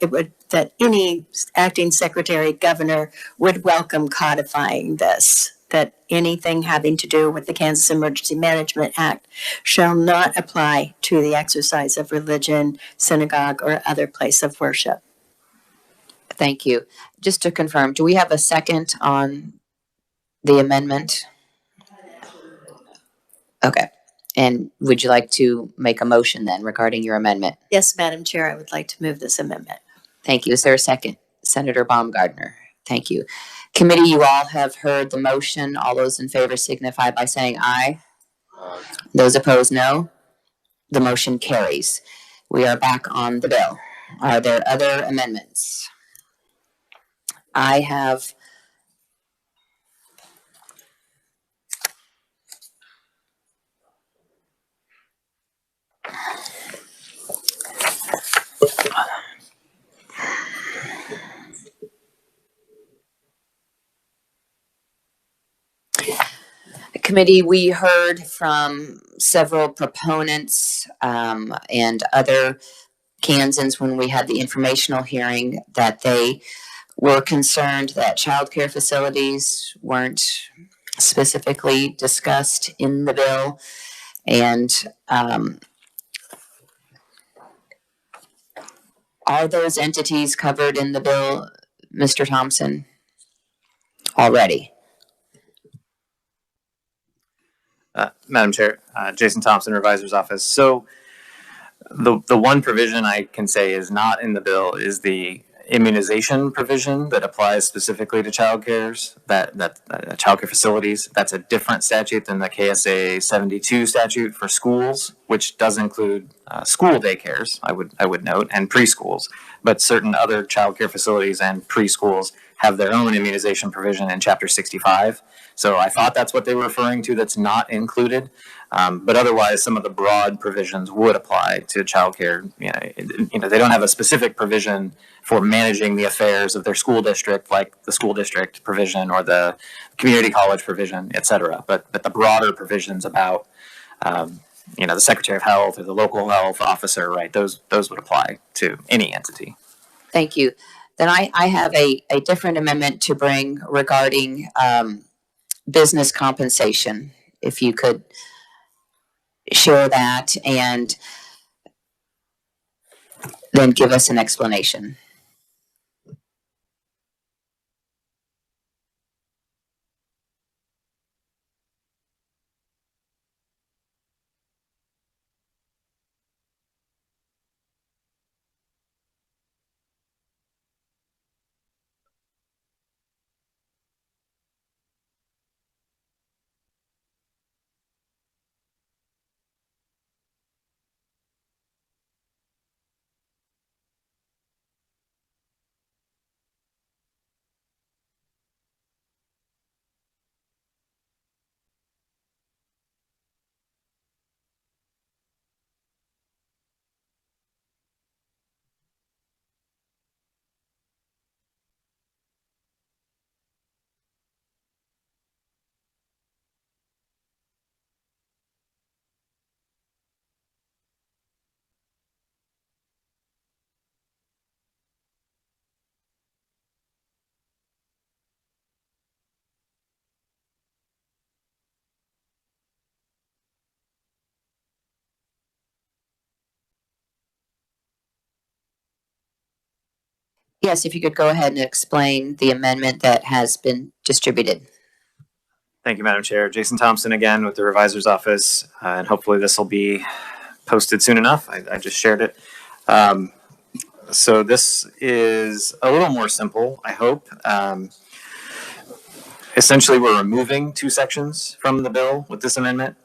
that any acting secretary, governor would welcome codifying this, that anything having to do with the Kansas Emergency Management Act shall not apply to the exercise of religion, synagogue, or other place of worship. Thank you. Just to confirm, do we have a second on the amendment? Okay. And would you like to make a motion then regarding your amendment? Yes, Madam Chair, I would like to move this amendment. Thank you. Is there a second? Senator Baumgardner. Thank you. Committee, you all have heard the motion. All those in favor signify by saying aye. Those opposed, no. The motion carries. We are back on the bill. Are there other amendments? I have committee, we heard from several proponents and other Kansans when we had the informational hearing that they were concerned that childcare facilities weren't specifically discussed in the bill. And are those entities covered in the bill, Mr. Thompson, already? Madam Chair, Jason Thompson, Revisor's Office. So the one provision I can say is not in the bill is the immunization provision that applies specifically to childcare facilities. That's a different statute than the KSA 72 statute for schools, which does include school daycares, I would note, and preschools. But certain other childcare facilities and preschools have their own immunization provision in Chapter 65. So I thought that's what they were referring to. That's not included. But otherwise, some of the broad provisions would apply to childcare. They don't have a specific provision for managing the affairs of their school district, like the school district provision or the community college provision, et cetera. But the broader provisions about, the Secretary of Health or the local health officer, right? Those would apply to any entity. Thank you. Then I have a different amendment to bring regarding business compensation. If you could share that and then give us an explanation. Yes, if you could go ahead and explain the amendment that has been distributed. Thank you, Madam Chair. Jason Thompson again with the Revisor's Office, and hopefully this will be posted soon enough. I just shared it. So this is a little more simple, I hope. Essentially, we're removing two sections from the bill with this amendment.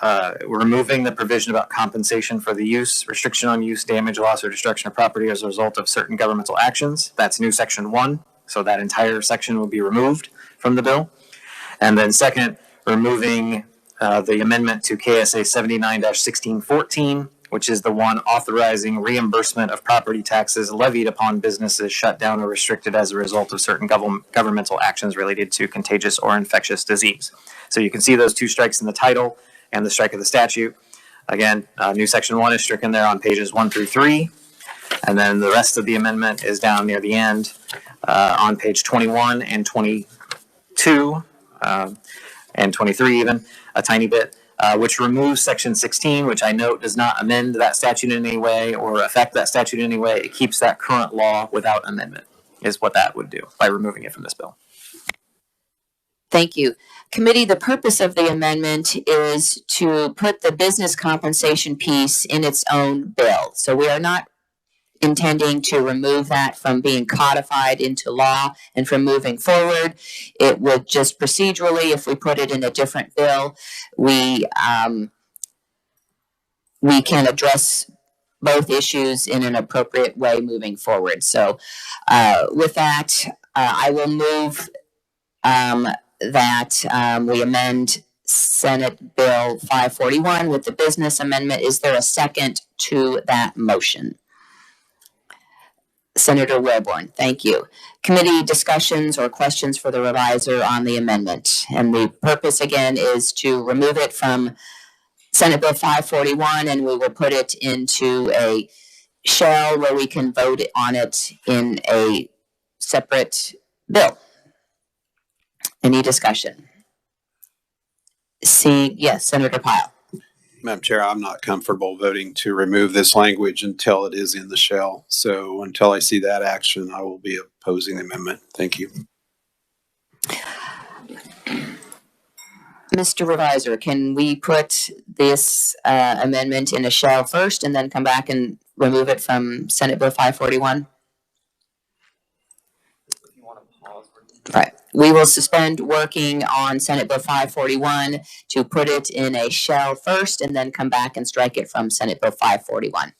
We're removing the provision about compensation for the use, restriction on use, damage, loss, or destruction of property as a result of certain governmental actions. That's new section 1. So that entire section will be removed from the bill. And then second, removing the amendment to KSA 79-1614, which is the one authorizing reimbursement of property taxes levied upon businesses shut down or restricted as a result of certain governmental actions related to contagious or infectious disease. So you can see those two strikes in the title and the strike of the statute. Again, new section 1 is stricken there on pages 1 through 3. And then the rest of the amendment is down near the end on page 21 and 22 and 23 even, a tiny bit, which removes section 16, which I note does not amend that statute in any way or affect that statute in any way. It keeps that current law without amendment, is what that would do by removing it from this bill. Thank you. Committee, the purpose of the amendment is to put the business compensation piece in its own bill. So we are not intending to remove that from being codified into law and from moving forward. It would just procedurally, if we put it in a different bill, we can address both issues in an appropriate way moving forward. So with that, I will move that we amend Senate Bill 541 with the business amendment. Is there a second to that motion? Senator Wilborn, thank you. Committee discussions or questions for the reviser on the amendment? And the purpose again is to remove it from Senate Bill 541 and we will put it into a shell where we can vote on it in a separate bill. Any discussion? Yes, Senator Pyle. Madam Chair, I'm not comfortable voting to remove this language until it is in the shell. So until I see that action, I will be opposing the amendment. Thank you. Mr. Reviser, can we put this amendment in a shell first and then come back and remove it from Senate Bill 541? Right. We will suspend working on Senate Bill 541 to put it in a shell first and then come back and strike it from Senate Bill 541.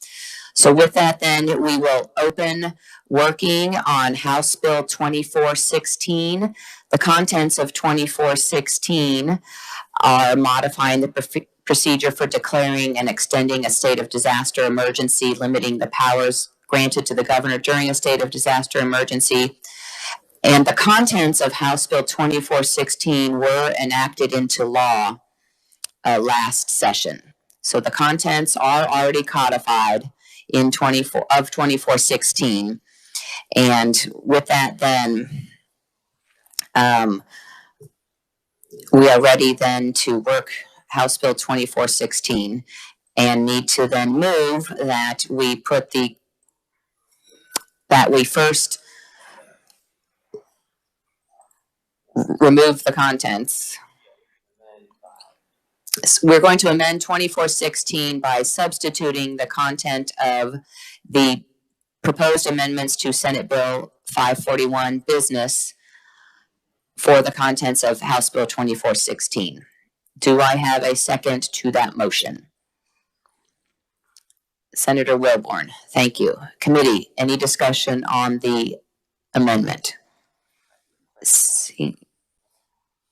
So with that, then we will open working on House Bill 2416. The contents of 2416 are modifying the procedure for declaring and extending a state of disaster emergency, limiting the powers granted to the governor during a state of disaster emergency. And the contents of House Bill 2416 were enacted into law last session. So the contents are already codified in 2416. And with that, then we are ready then to work House Bill 2416 and need to then move that we put that we first remove the contents. We're going to amend 2416 by substituting the content of the proposed amendments to Senate Bill 541 business for the contents of House Bill 2416. Do I have a second to that motion? Senator Wilborn, thank you. Committee, any discussion on the amendment?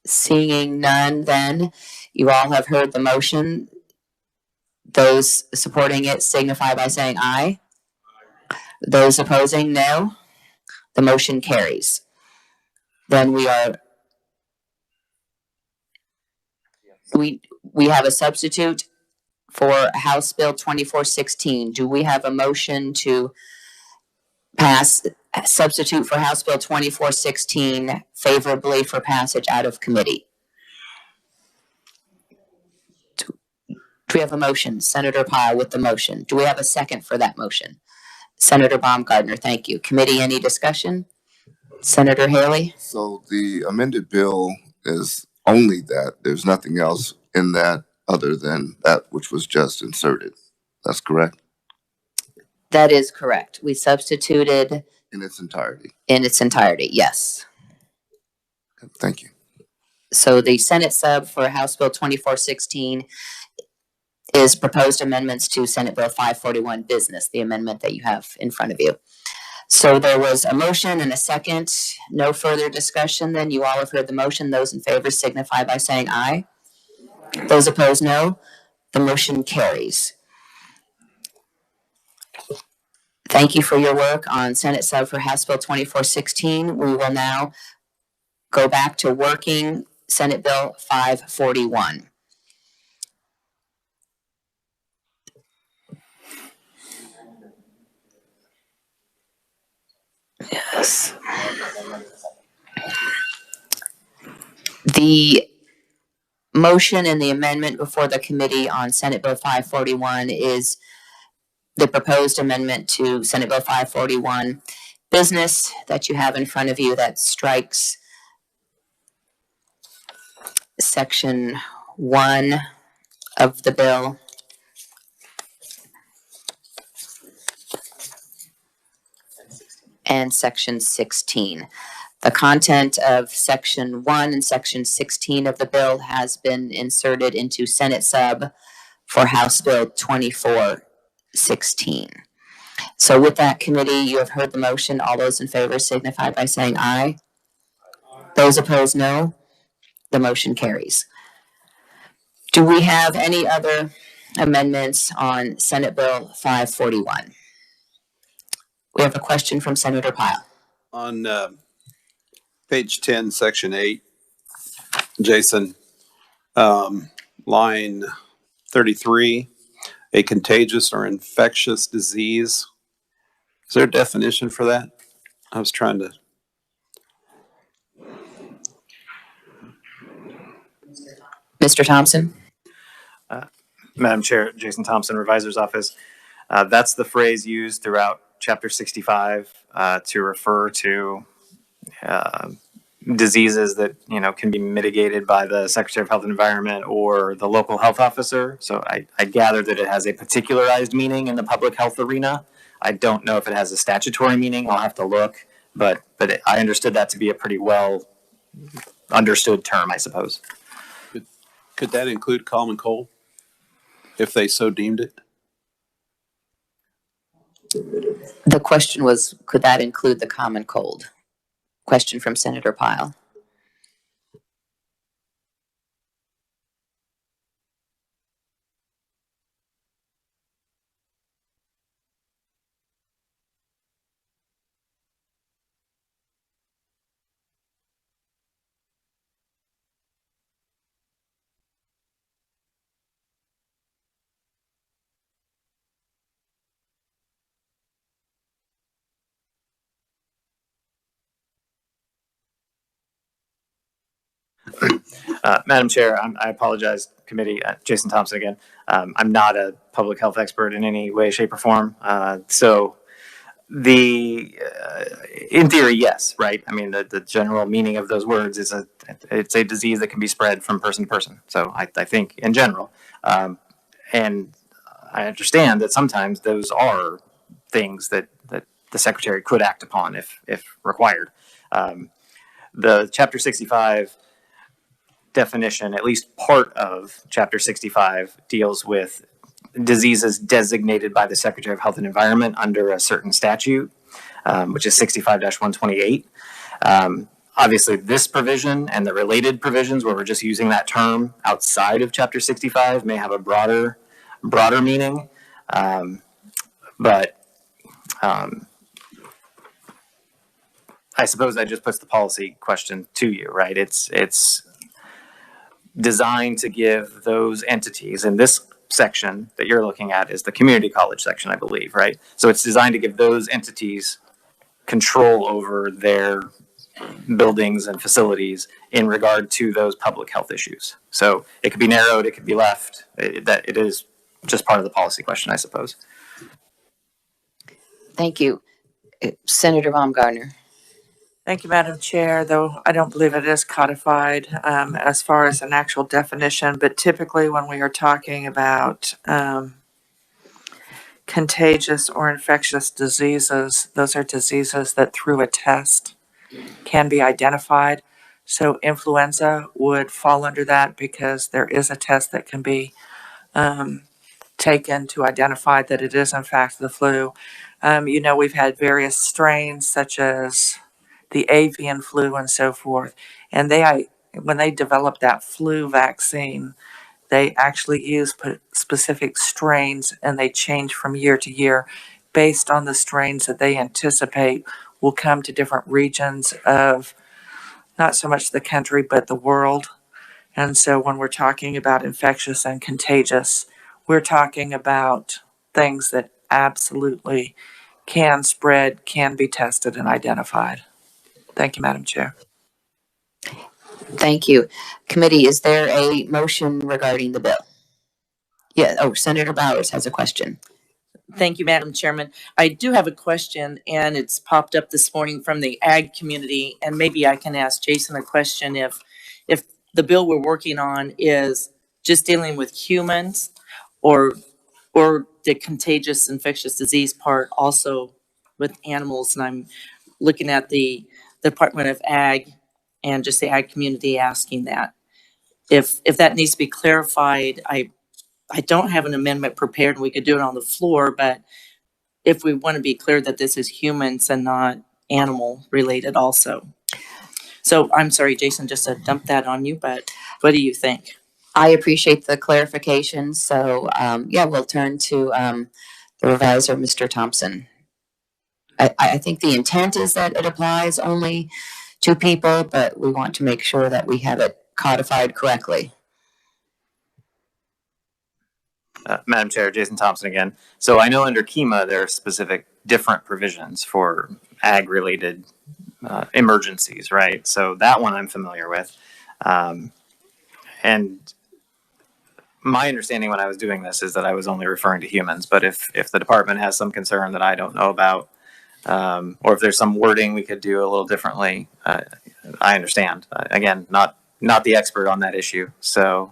Seeing none, then you all have heard the motion. Those supporting it signify by saying aye. Those opposing, no. The motion carries. Then we have a substitute for House Bill 2416. Do we have a motion to pass substitute for House Bill 2416 favorably for passage out of committee? Do we have a motion? Senator Pyle with the motion. Do we have a second for that motion? Senator Baumgardner, thank you. Committee, any discussion? Senator Haley? So the amended bill is only that. There's nothing else in that other than that which was just inserted. That's correct? That is correct. We substituted in its entirety. in its entirety, yes. Thank you. So the Senate sub for House Bill 2416 is proposed amendments to Senate Bill 541 business, the amendment that you have in front of you. So there was a motion and a second. No further discussion then. You all have heard the motion. Those in favor signify by saying aye. Those opposed, no. The motion carries. Thank you for your work on Senate sub for House Bill 2416. We will now go back to working Senate Bill 541. Yes. The motion and the amendment before the committee on Senate Bill 541 is the proposed amendment to Senate Bill 541 business that you have in front of you that strikes section 1 of the bill and section 16. The content of section 1 and section 16 of the bill has been inserted into Senate sub for House Bill 2416. So with that, committee, you have heard the motion. All those in favor signify by saying aye. Those opposed, no. The motion carries. Do we have any other amendments on Senate Bill 541? We have a question from Senator Pyle. On page 10, section 8, Jason, line 33, a contagious or infectious disease. Is there a definition for that? I was trying to. Mr. Thompson? Madam Chair, Jason Thompson, Revisor's Office. That's the phrase used throughout Chapter 65 to refer to diseases that can be mitigated by the Secretary of Health and Environment or the local health officer. So I gather that it has a particularized meaning in the public health arena. I don't know if it has a statutory meaning. I'll have to look, but I understood that to be a pretty well understood term, I suppose. Could that include common cold if they so deemed it? The question was, could that include the common cold? Question from Senator Pyle. Madam Chair, I apologize, committee. Jason Thompson again. I'm not a public health expert in any way, shape, or form. So in theory, yes, right? I mean, the general meaning of those words is it's a disease that can be spread from person to person. So I think in general, and I understand that sometimes those are things that the secretary could act upon if required. The Chapter 65 definition, at least part of Chapter 65, deals with diseases designated by the Secretary of Health and Environment under a certain statute, which is 65-128. Obviously, this provision and the related provisions where we're just using that term outside of Chapter 65 may have a broader meaning. But I suppose that just puts the policy question to you, right? It's designed to give those entities, in this section that you're looking at is the community college section, I believe, right? So it's designed to give those entities control over their buildings and facilities in regard to those public health issues. So it could be narrowed, it could be left. It is just part of the policy question, I suppose. Thank you. Senator Baumgartner. Thank you, Madam Chair, though I don't believe it is codified as far as an actual definition, but typically when we are talking about contagious or infectious diseases, those are diseases that through a test can be identified. So influenza would fall under that because there is a test that can be taken to identify that it is in fact the flu. We've had various strains such as the avian flu and so forth. And when they developed that flu vaccine, they actually use specific strains and they change from year to year based on the strains that they anticipate will come to different regions of not so much the country, but the world. And so when we're talking about infectious and contagious, we're talking about things that absolutely can spread, can be tested and identified. Thank you, Madam Chair. Thank you. Committee, is there a motion regarding the bill? Yeah, Senator Bowers has a question. Thank you, Madam Chairman. I do have a question, and it's popped up this morning from the ag community, and maybe I can ask Jason a question if the bill we're working on is just dealing with humans or the contagious infectious disease part also with animals. And I'm looking at the Department of Ag and just the ag community asking that. If that needs to be clarified, I don't have an amendment prepared, and we could do it on the floor, but if we want to be clear that this is humans and not animal related also. So I'm sorry, Jason, just to dump that on you, but what do you think? I appreciate the clarification. So, we'll turn to the reviser, Mr. Thompson. I think the intent is that it applies only to people, but we want to make sure that we have it codified correctly. Madam Chair, Jason Thompson again. So I know under KEMA there are specific different provisions for ag-related emergencies, right? So that one I'm familiar with. And my understanding when I was doing this is that I was only referring to humans. But if the department has some concern that I don't know about, or if there's some wording we could do a little differently, I understand. Again, not the expert on that issue. So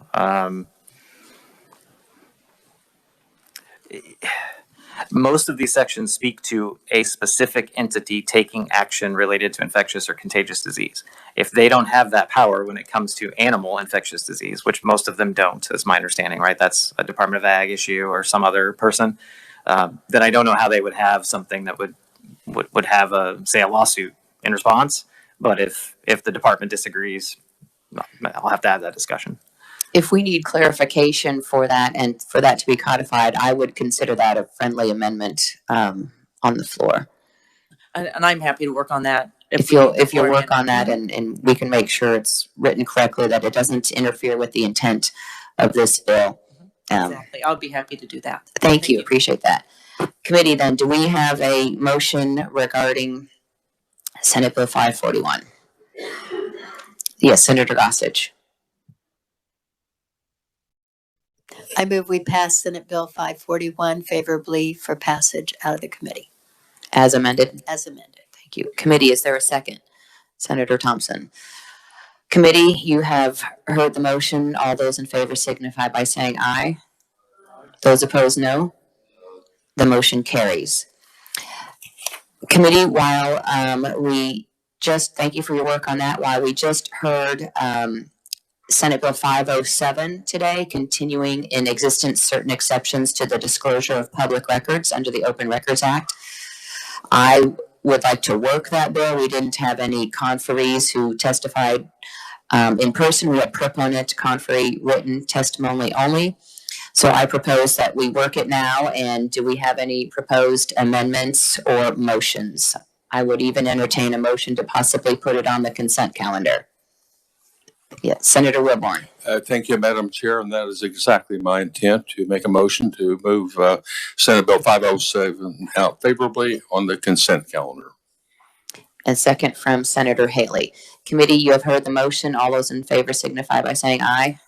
most of these sections speak to a specific entity taking action related to infectious or contagious disease. If they don't have that power when it comes to animal infectious disease, which most of them don't, is my understanding, right? That's a Department of Ag issue or some other person. Then I don't know how they would have something that would have a lawsuit in response. But if the department disagrees, I'll have to have that discussion. If we need clarification for that and for that to be codified, I would consider that a friendly amendment on the floor. And I'm happy to work on that. If you'll work on that and we can make sure it's written correctly, that it doesn't interfere with the intent of this bill. Exactly. I'll be happy to do that. Thank you. Appreciate that. Committee, then, do we have a motion regarding Senate Bill 541? Yes, Senator Gossage. I move we pass Senate Bill 541 favorably for passage out of the committee. As amended? As amended. Thank you. Committee, is there a second? Senator Thompson. Committee, you have heard the motion. All those in favor signify by saying aye. Those opposed, no. The motion carries. Committee, while thank you for your work on that. While we just heard Senate Bill 507 today, continuing in existence certain exceptions to the disclosure of public records under the Open Records Act. I would like to work that bill. We didn't have any conferees who testified in person. We had proponent conferee written testimony only. So I propose that we work it now. And do we have any proposed amendments or motions? I would even entertain a motion to possibly put it on the consent calendar. Yes, Senator Wilborn. Thank you, Madam Chair, and that is exactly my intent, to make a motion to move Senate Bill 507 out favorably on the consent calendar. And second from Senator Haley. Committee, you have heard the motion. All those in favor signify by saying aye.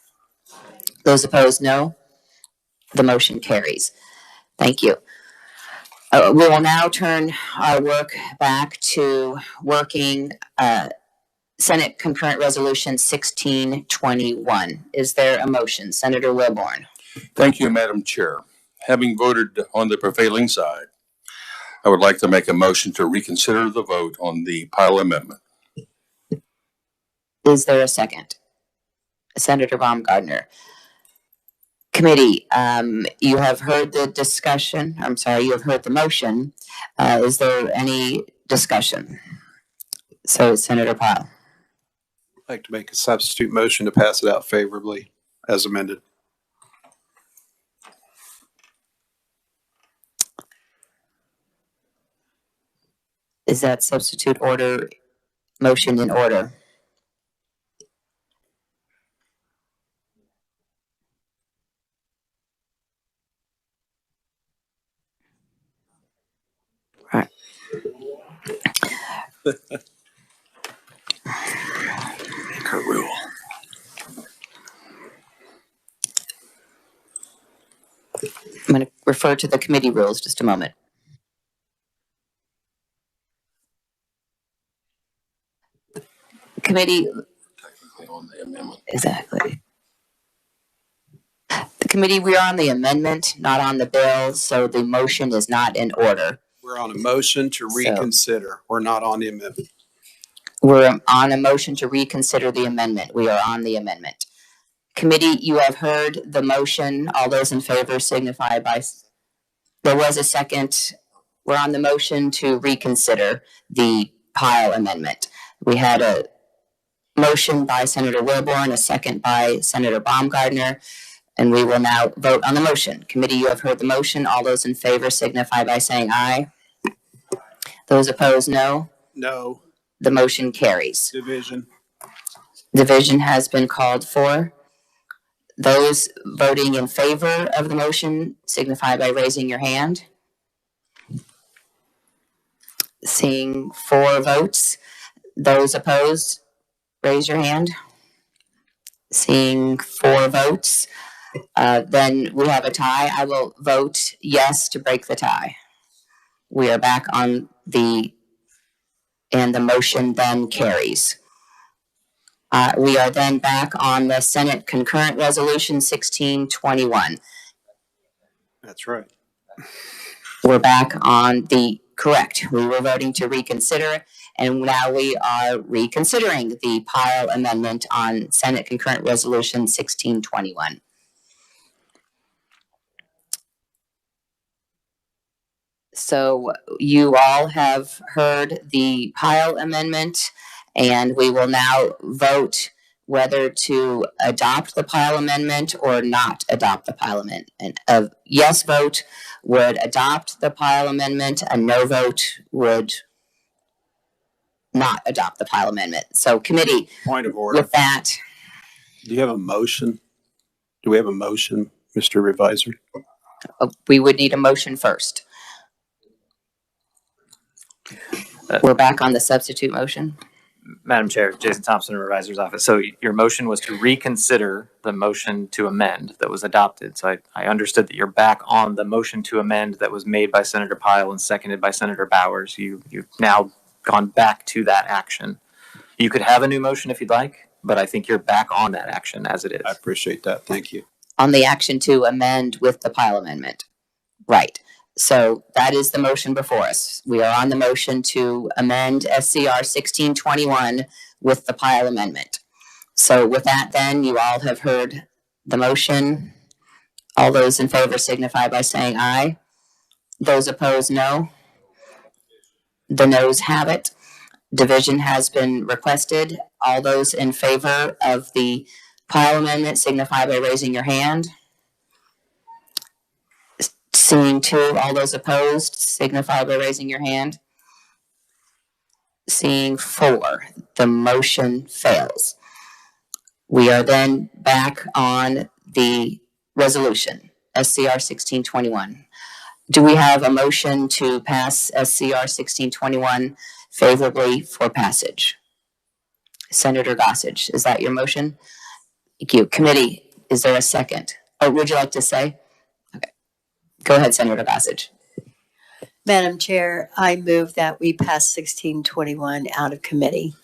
Those opposed, no. The motion carries. Thank you. We will now turn our work back to working Senate Concurrent Resolution 1621. Is there a motion? Senator Wilborn. Thank you, Madam Chair. having voted on the prevailing side, I would like to make a motion to reconsider the vote on the Pyle amendment. Is there a second? Senator Baumgartner. Committee, you have heard the discussion. I'm sorry, you have heard the motion. Is there any discussion? So Senator Pyle. I'd like to make a substitute motion to pass it out favorably as amended. Is that substitute order motion in order? Right. Her rule. I'm going to refer to the committee rules just a moment. Committee. Exactly. The committee, we are on the amendment, not on the bill, so the motion is not in order. We're on a motion to reconsider. We're not on the amendment. We're on a motion to reconsider the amendment. We are on the amendment. Committee, you have heard the motion. All those in favor signify by, there was a second. We're on the motion to reconsider the Pyle amendment. We had a motion by Senator Wilborn, a second by Senator Baumgartner, and we will now vote on the motion. Committee, you have heard the motion. All those in favor signify by saying aye. Those opposed, no. No. The motion carries. Division. Division has been called for. Those voting in favor of the motion signify by raising your hand. Seeing 4 votes. Those opposed, raise your hand. Seeing 4 votes. Then we have a tie. I will vote yes to break the tie. We are back on and the motion then carries. We are then back on the Senate Concurrent Resolution 1621. That's right. We're back on correct. We were voting to reconsider, and now we are reconsidering the Pyle amendment on Senate Concurrent Resolution 1621. So you all have heard the Pyle amendment, and we will now vote whether to adopt the Pyle amendment or not adopt the Pyle amendment. And a yes vote would adopt the Pyle amendment, a no vote would not adopt the Pyle amendment. So committee, Point of order. with that. Do you have a motion? Do we have a motion, Mr. Revisor? We would need a motion first. We're back on the substitute motion. Madam Chair, Jason Thompson, Revisor's Office. So your motion was to reconsider the motion to amend that was adopted. So I understood that you're back on the motion to amend that was made by Senator Pyle and seconded by Senator Bowers. You've now gone back to that action. You could have a new motion if you'd like, but I think you're back on that action as it is. I appreciate that. Thank you. On the action to amend with the Pyle amendment. Right. So that is the motion before us. We are on the motion to amend SCR 1621 with the Pyle amendment. So with that, then, you all have heard the motion. All those in favor signify by saying aye. Those opposed, no. The noes have it. Division has been requested. All those in favor of the Pyle amendment signify by raising your hand. Seeing 2, all those opposed signify by raising your hand. Seeing 4, the motion fails. We are then back on the resolution, SCR 1621. Do we have a motion to pass SCR 1621 favorably for passage? Senator Gossage, is that your motion? Thank you. Committee, is there a second? Oh, would you like to say? Okay. Go ahead, Senator Gossage. Madam Chair, I move that we pass 1621 out of committee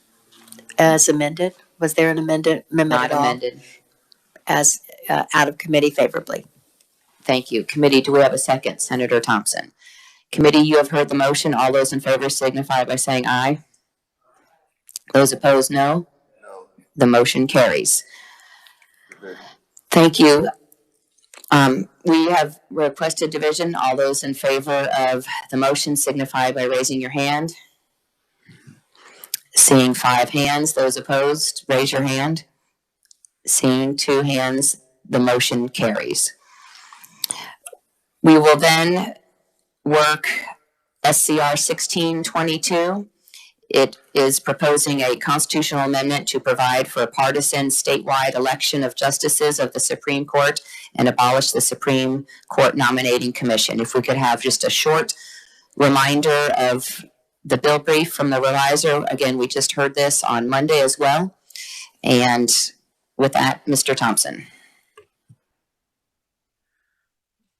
as amended. Was there an amendment Not at all? amended. As out of committee favorably. Thank you. Committee, do we have a second? Senator Thompson. Committee, you have heard the motion. All those in favor signify by saying aye. Those opposed, no. The motion carries. Thank you. We have requested division. All those in favor of the motion signify by raising your hand. Seeing 5 hands, those opposed, raise your hand. Seeing 2 hands, the motion carries. We will then work SCR 1622. It is proposing a constitutional amendment to provide for a partisan statewide election of justices of the Supreme Court and abolish the Supreme Court Nominating Commission. If we could have just a short reminder of the bill brief from the reviser. Again, we just heard this on Monday as well. And with that, Mr. Thompson.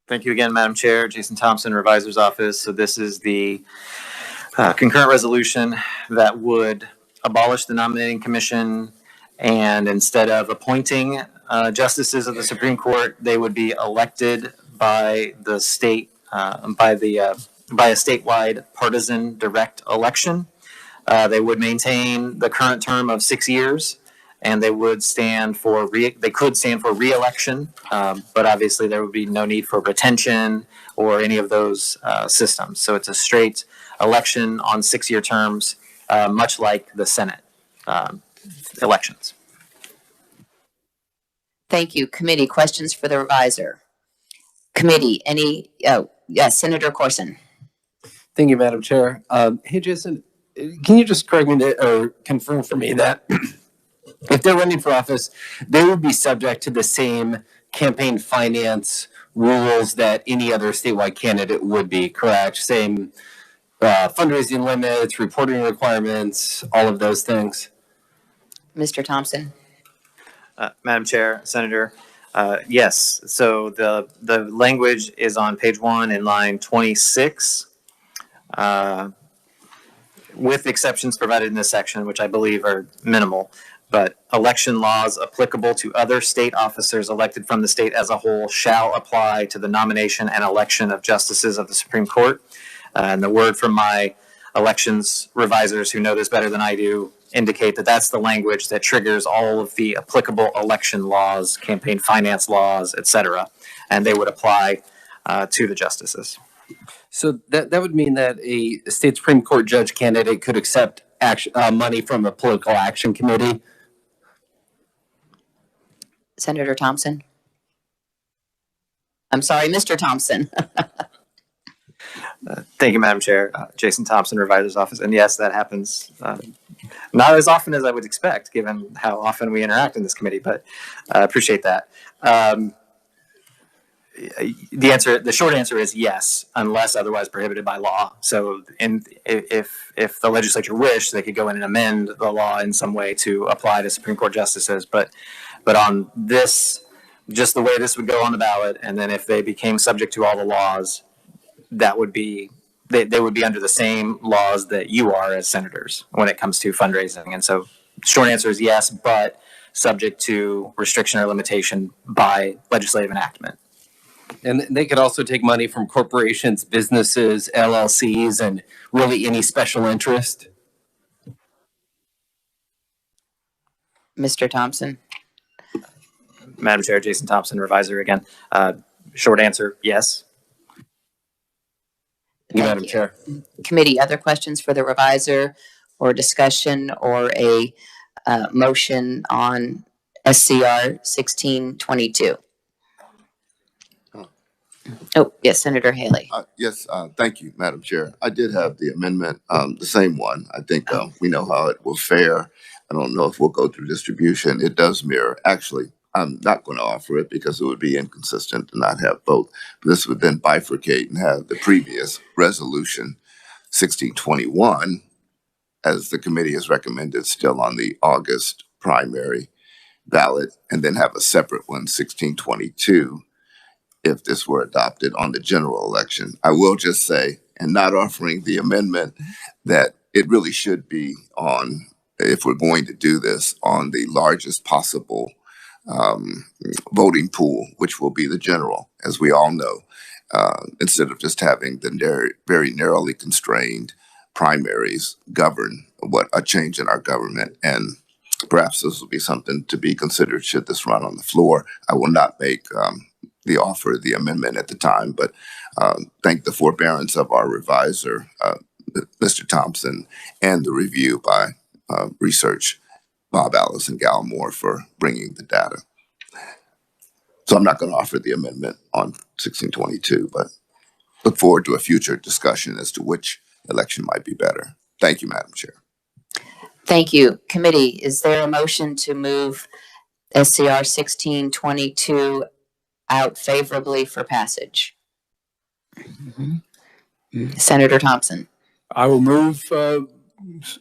Thank you again, Madam Chair. Jason Thompson, Revisor's Office. So this is the concurrent resolution that would abolish the nominating commission, and instead of appointing justices of the Supreme Court, they would be elected by the state, by a statewide partisan direct election. They would maintain the current term of 6 years, and they would stand for they could stand for re-election, but obviously there would be no need for retention or any of those systems. So it's a straight election on 6-year terms, much like the Senate elections. Thank you. Committee, questions for the reviser? Committee, any, yes, Senator Corson. Thank you, Madam Chair. Hey, Jason, can you just correct me or confirm for me that if they're running for office, they would be subject to the same campaign finance rules that any other statewide candidate would be, correct? Same fundraising limits, reporting requirements, all of those things? Mr. Thompson. Madam Chair, Senator, yes. So the language is on page 1 in line 26, with exceptions provided in this section, which I believe are minimal. But election laws applicable to other state officers elected from the state as a whole shall apply to the nomination and election of justices of the Supreme Court. And the word from my elections revisers who know this better than I do indicate that that's the language that triggers all of the applicable election laws, campaign finance laws, et cetera. And they would apply to the justices. So that would mean that a state Supreme Court judge candidate could accept money from a political action committee? Senator Thompson. I'm sorry, Mr. Thompson. Thank you, Madam Chair. Jason Thompson, Revisor's Office. And yes, that happens not as often as I would expect, given how often we interact in this committee, but I appreciate that. The short answer is yes, unless otherwise prohibited by law. So if the legislature wished, they could go in and amend the law in some way to apply to Supreme Court justices. But on this, just the way this would go on the ballot, and then if they became subject to all the laws, that would be, they would be under the same laws that you are as senators when it comes to fundraising. And so short answer is yes, but subject to restriction or limitation by legislative enactment. And they could also take money from corporations, businesses, LLCs, and really any special interest? Mr. Thompson. Madam Chair, Jason Thompson, Revisor again. Short answer, yes. Thank you, Madam Chair. Committee, other questions for the reviser or discussion or a motion on SCR 1622? Oh, yes, Senator Haley. Yes, thank you, Madam Chair. I did have the amendment, the same one. I think we know how it will fare. I don't know if we'll go through distribution. It does mirror. Actually, I'm not going to offer it because it would be inconsistent to not have both. But this would then bifurcate and have the previous resolution 1621, as the committee has recommended, still on the August primary ballot, and then have a separate one, 1622, if this were adopted on the general election. I will just say, and not offering the amendment, that it really should be on, if we're going to do this, on the largest possible voting pool, which will be the general, as we all know, instead of just having the very narrowly constrained primaries govern what a change in our government. And perhaps this will be something to be considered should this run on the floor. I will not make the offer, the amendment at the time, but thank the forbearance of our reviser, Mr. Thompson, and the review by research Bob Alice and Gal Moore for bringing the data. So I'm not going to offer the amendment on 1622, but look forward to a future discussion as to which election might be better. Thank you, Madam Chair. Thank you. Committee, is there a motion to move SCR 1622 out favorably for passage? Senator Thompson. I will move SCR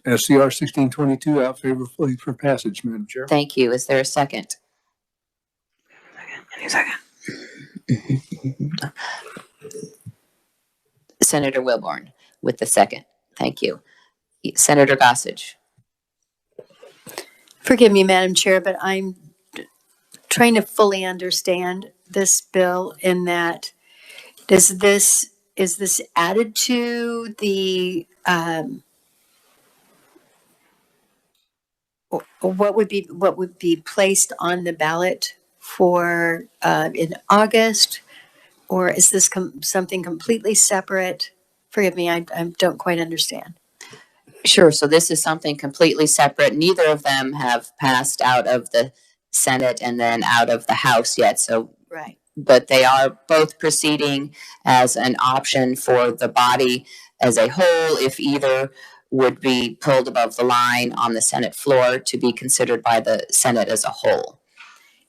1622 out favorably for passage, Madam Chair. Thank you. Is there a second? Any second. Senator Wilborn with the second. Thank you. Senator Gossage. Forgive me, Madam Chair, but I'm trying to fully understand this bill in that is this added to the what would be placed on the ballot for in August, or is this something completely separate? Forgive me, I don't quite understand. Sure. So this is something completely separate. Neither of them have passed out of the Senate and then out of the House yet. So, Right. But they are both proceeding as an option for the body as a whole, if either would be pulled above the line on the Senate floor to be considered by the Senate as a whole.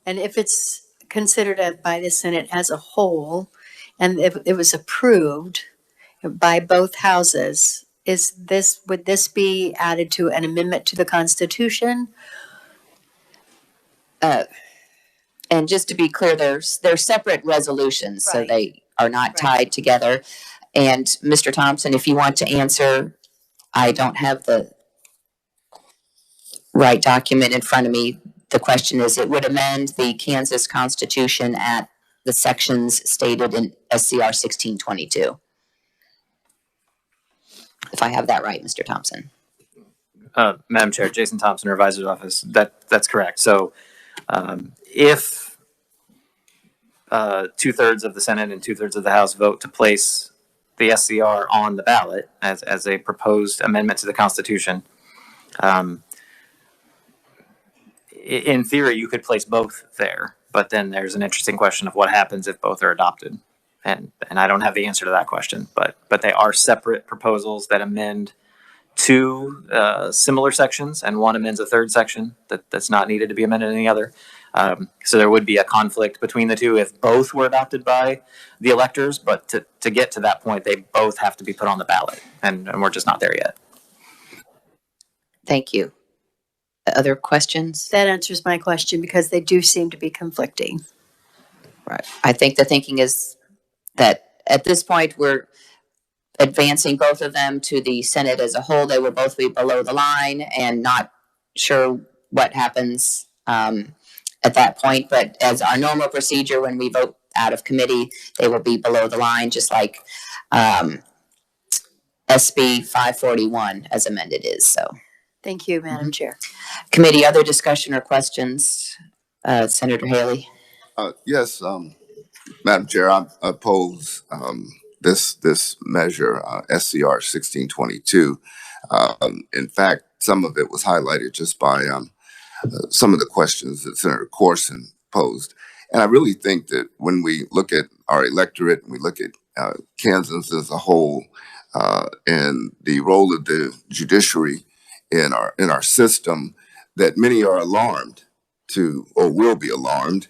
And if it's considered by the Senate as a whole, and if it was approved by both houses, would this be added to an amendment to the Constitution? And just to be clear, they're separate resolutions, so Right. they are not tied together. And Mr. Thompson, if you want to answer, I don't have the right document in front of me. The question is, it would amend the Kansas Constitution at the sections stated in SCR 1622. If I have that right, Mr. Thompson. Madam Chair, Jason Thompson, Revisor's Office. That's correct. So if 2/3 of the Senate and 2/3 of the House vote to place the SCR on the ballot as a proposed amendment to the Constitution, in theory, you could place both there. But then there's an interesting question of what happens if both are adopted. And I don't have the answer to that question, but they are separate proposals that amend two similar sections, and one amends a third section that's not needed to be amended in the other. So there would be a conflict between the two if both were adopted by the electors, but to get to that point, they both have to be put on the ballot, and we're just not there yet. Thank you. Other questions? That answers my question because they do seem to be conflicting. Right. I think the thinking is that at this point, we're advancing both of them to the Senate as a whole. They will both be below the line, and not sure what happens at that point. But as our normal procedure, when we vote out of committee, they will be below the line, just like SB 541 as amended is. So, Thank you, Madam Chair. committee, other discussion or questions? Senator Haley. Yes, Madam Chair, I oppose this measure, SCR 1622. In fact, some of it was highlighted just by some of the questions that Senator Corson posed. And I really think that when we look at our electorate and we look at Kansas as a whole, and the role of the judiciary in our system, that many are alarmed to, or will be alarmed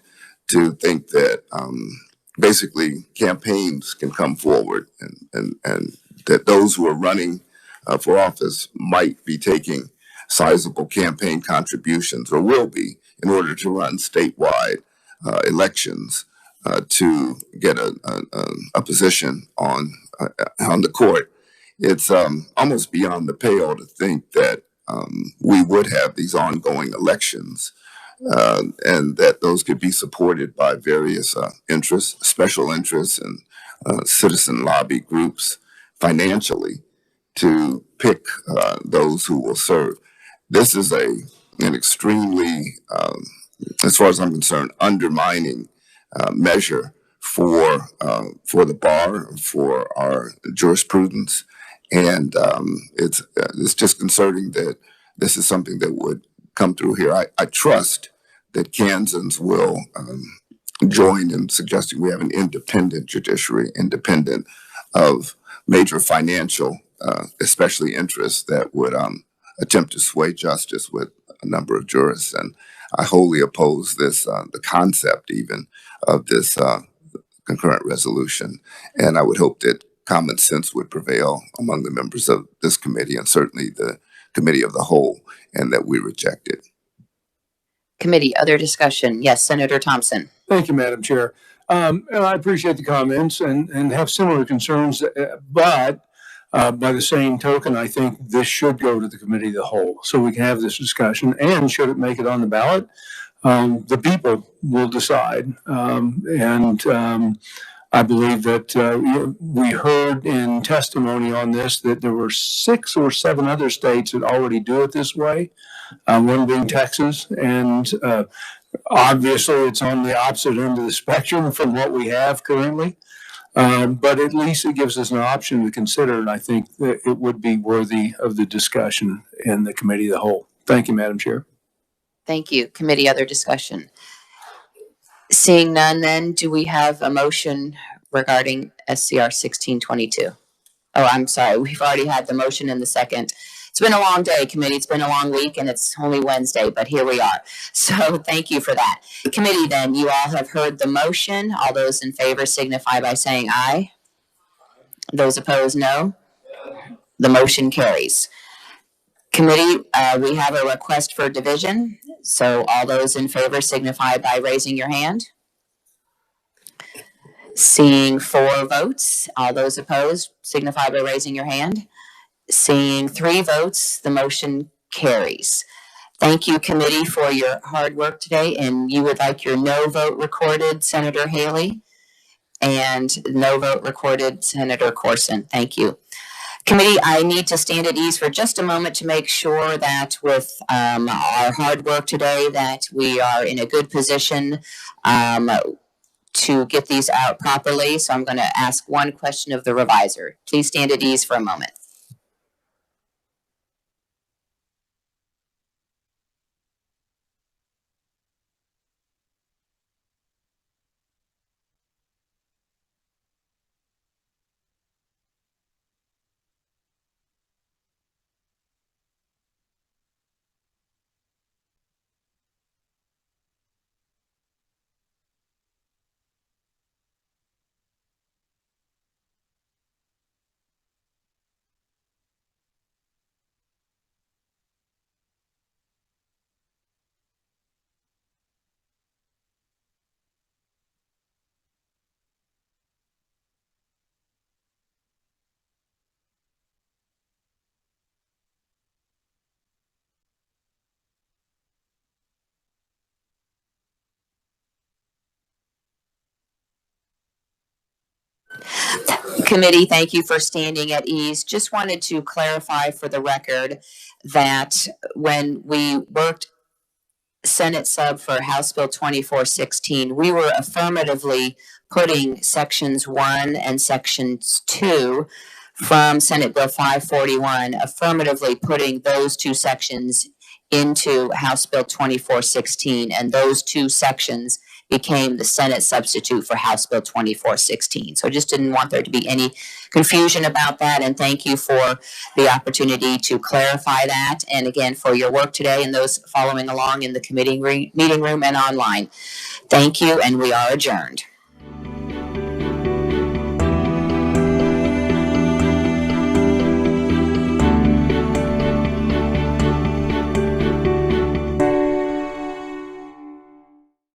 to think that basically campaigns can come forward and that those who are running for office might be taking sizable campaign contributions, or will be, in order to run statewide elections to get a position on the court. It's almost beyond the pale to think that we would have these ongoing elections and that those could be supported by various interests, special interests, and citizen lobby groups financially to pick those who will serve. This is an extremely, as far as I'm concerned, undermining measure for the bar, for our jurisprudence, and it's just concerning that this is something that would come through here. I trust that Kansans will join in suggesting we have an independent judiciary, independent of major financial, especially interests that would attempt to sway justice with a number of jurists. And I wholly oppose this, the concept even of this concurrent resolution. And I would hope that common sense would prevail among the members of this committee and certainly the committee of the whole, and that we reject it. Committee, other discussion? Yes, Senator Thompson. Thank you, Madam Chair. And I appreciate the comments and have similar concerns, but by the same token, I think this should go to the committee of the whole so we can have this discussion. And should it make it on the ballot, the people will decide. I believe that we heard in testimony on this that there were 6 or 7 other states that already do it this way, one being Texas. And obviously, it's on the opposite end of the spectrum from what we have currently. But at least it gives us an option to consider, and I think that it would be worthy of the discussion in the committee of the whole. Thank you, Madam Chair. Thank you. Committee, other discussion? Seeing none, then, do we have a motion regarding SCR 1622? Oh, I'm sorry. We've already had the motion in the second. It's been a long day, committee. It's been a long week, and it's only Wednesday, but here we are. So thank you for that. Committee, then, you all have heard the motion. All those in favor signify by saying aye. Those opposed, no. The motion carries. Committee, we have a request for division. So all those in favor signify by raising your hand. Seeing 4 votes, all those opposed signify by raising your hand. Seeing 3 votes, the motion carries. Thank you, committee, for your hard work today. And you would like your no vote recorded, Senator Haley, and no vote recorded, Senator Corson. Thank you. Committee, I need to stand at ease for just a moment to make sure that with our hard work today that we are in a good position to get these out properly. So I'm going to ask one question of the revisor. Please stand at ease for a moment. Committee, thank you for standing at ease. Just wanted to clarify for the record that when we worked Senate sub for House Bill 2416, we were affirmatively putting sections 1 and sections 2 from Senate Bill 541, affirmatively putting those 2 sections into House Bill 2416, and those 2 sections became the Senate substitute for House Bill 2416. So I just didn't want there to be any confusion about that, and thank you for the opportunity to clarify that, and again for your work today and those following along in the committee meeting room and online. Thank you, and we are adjourned.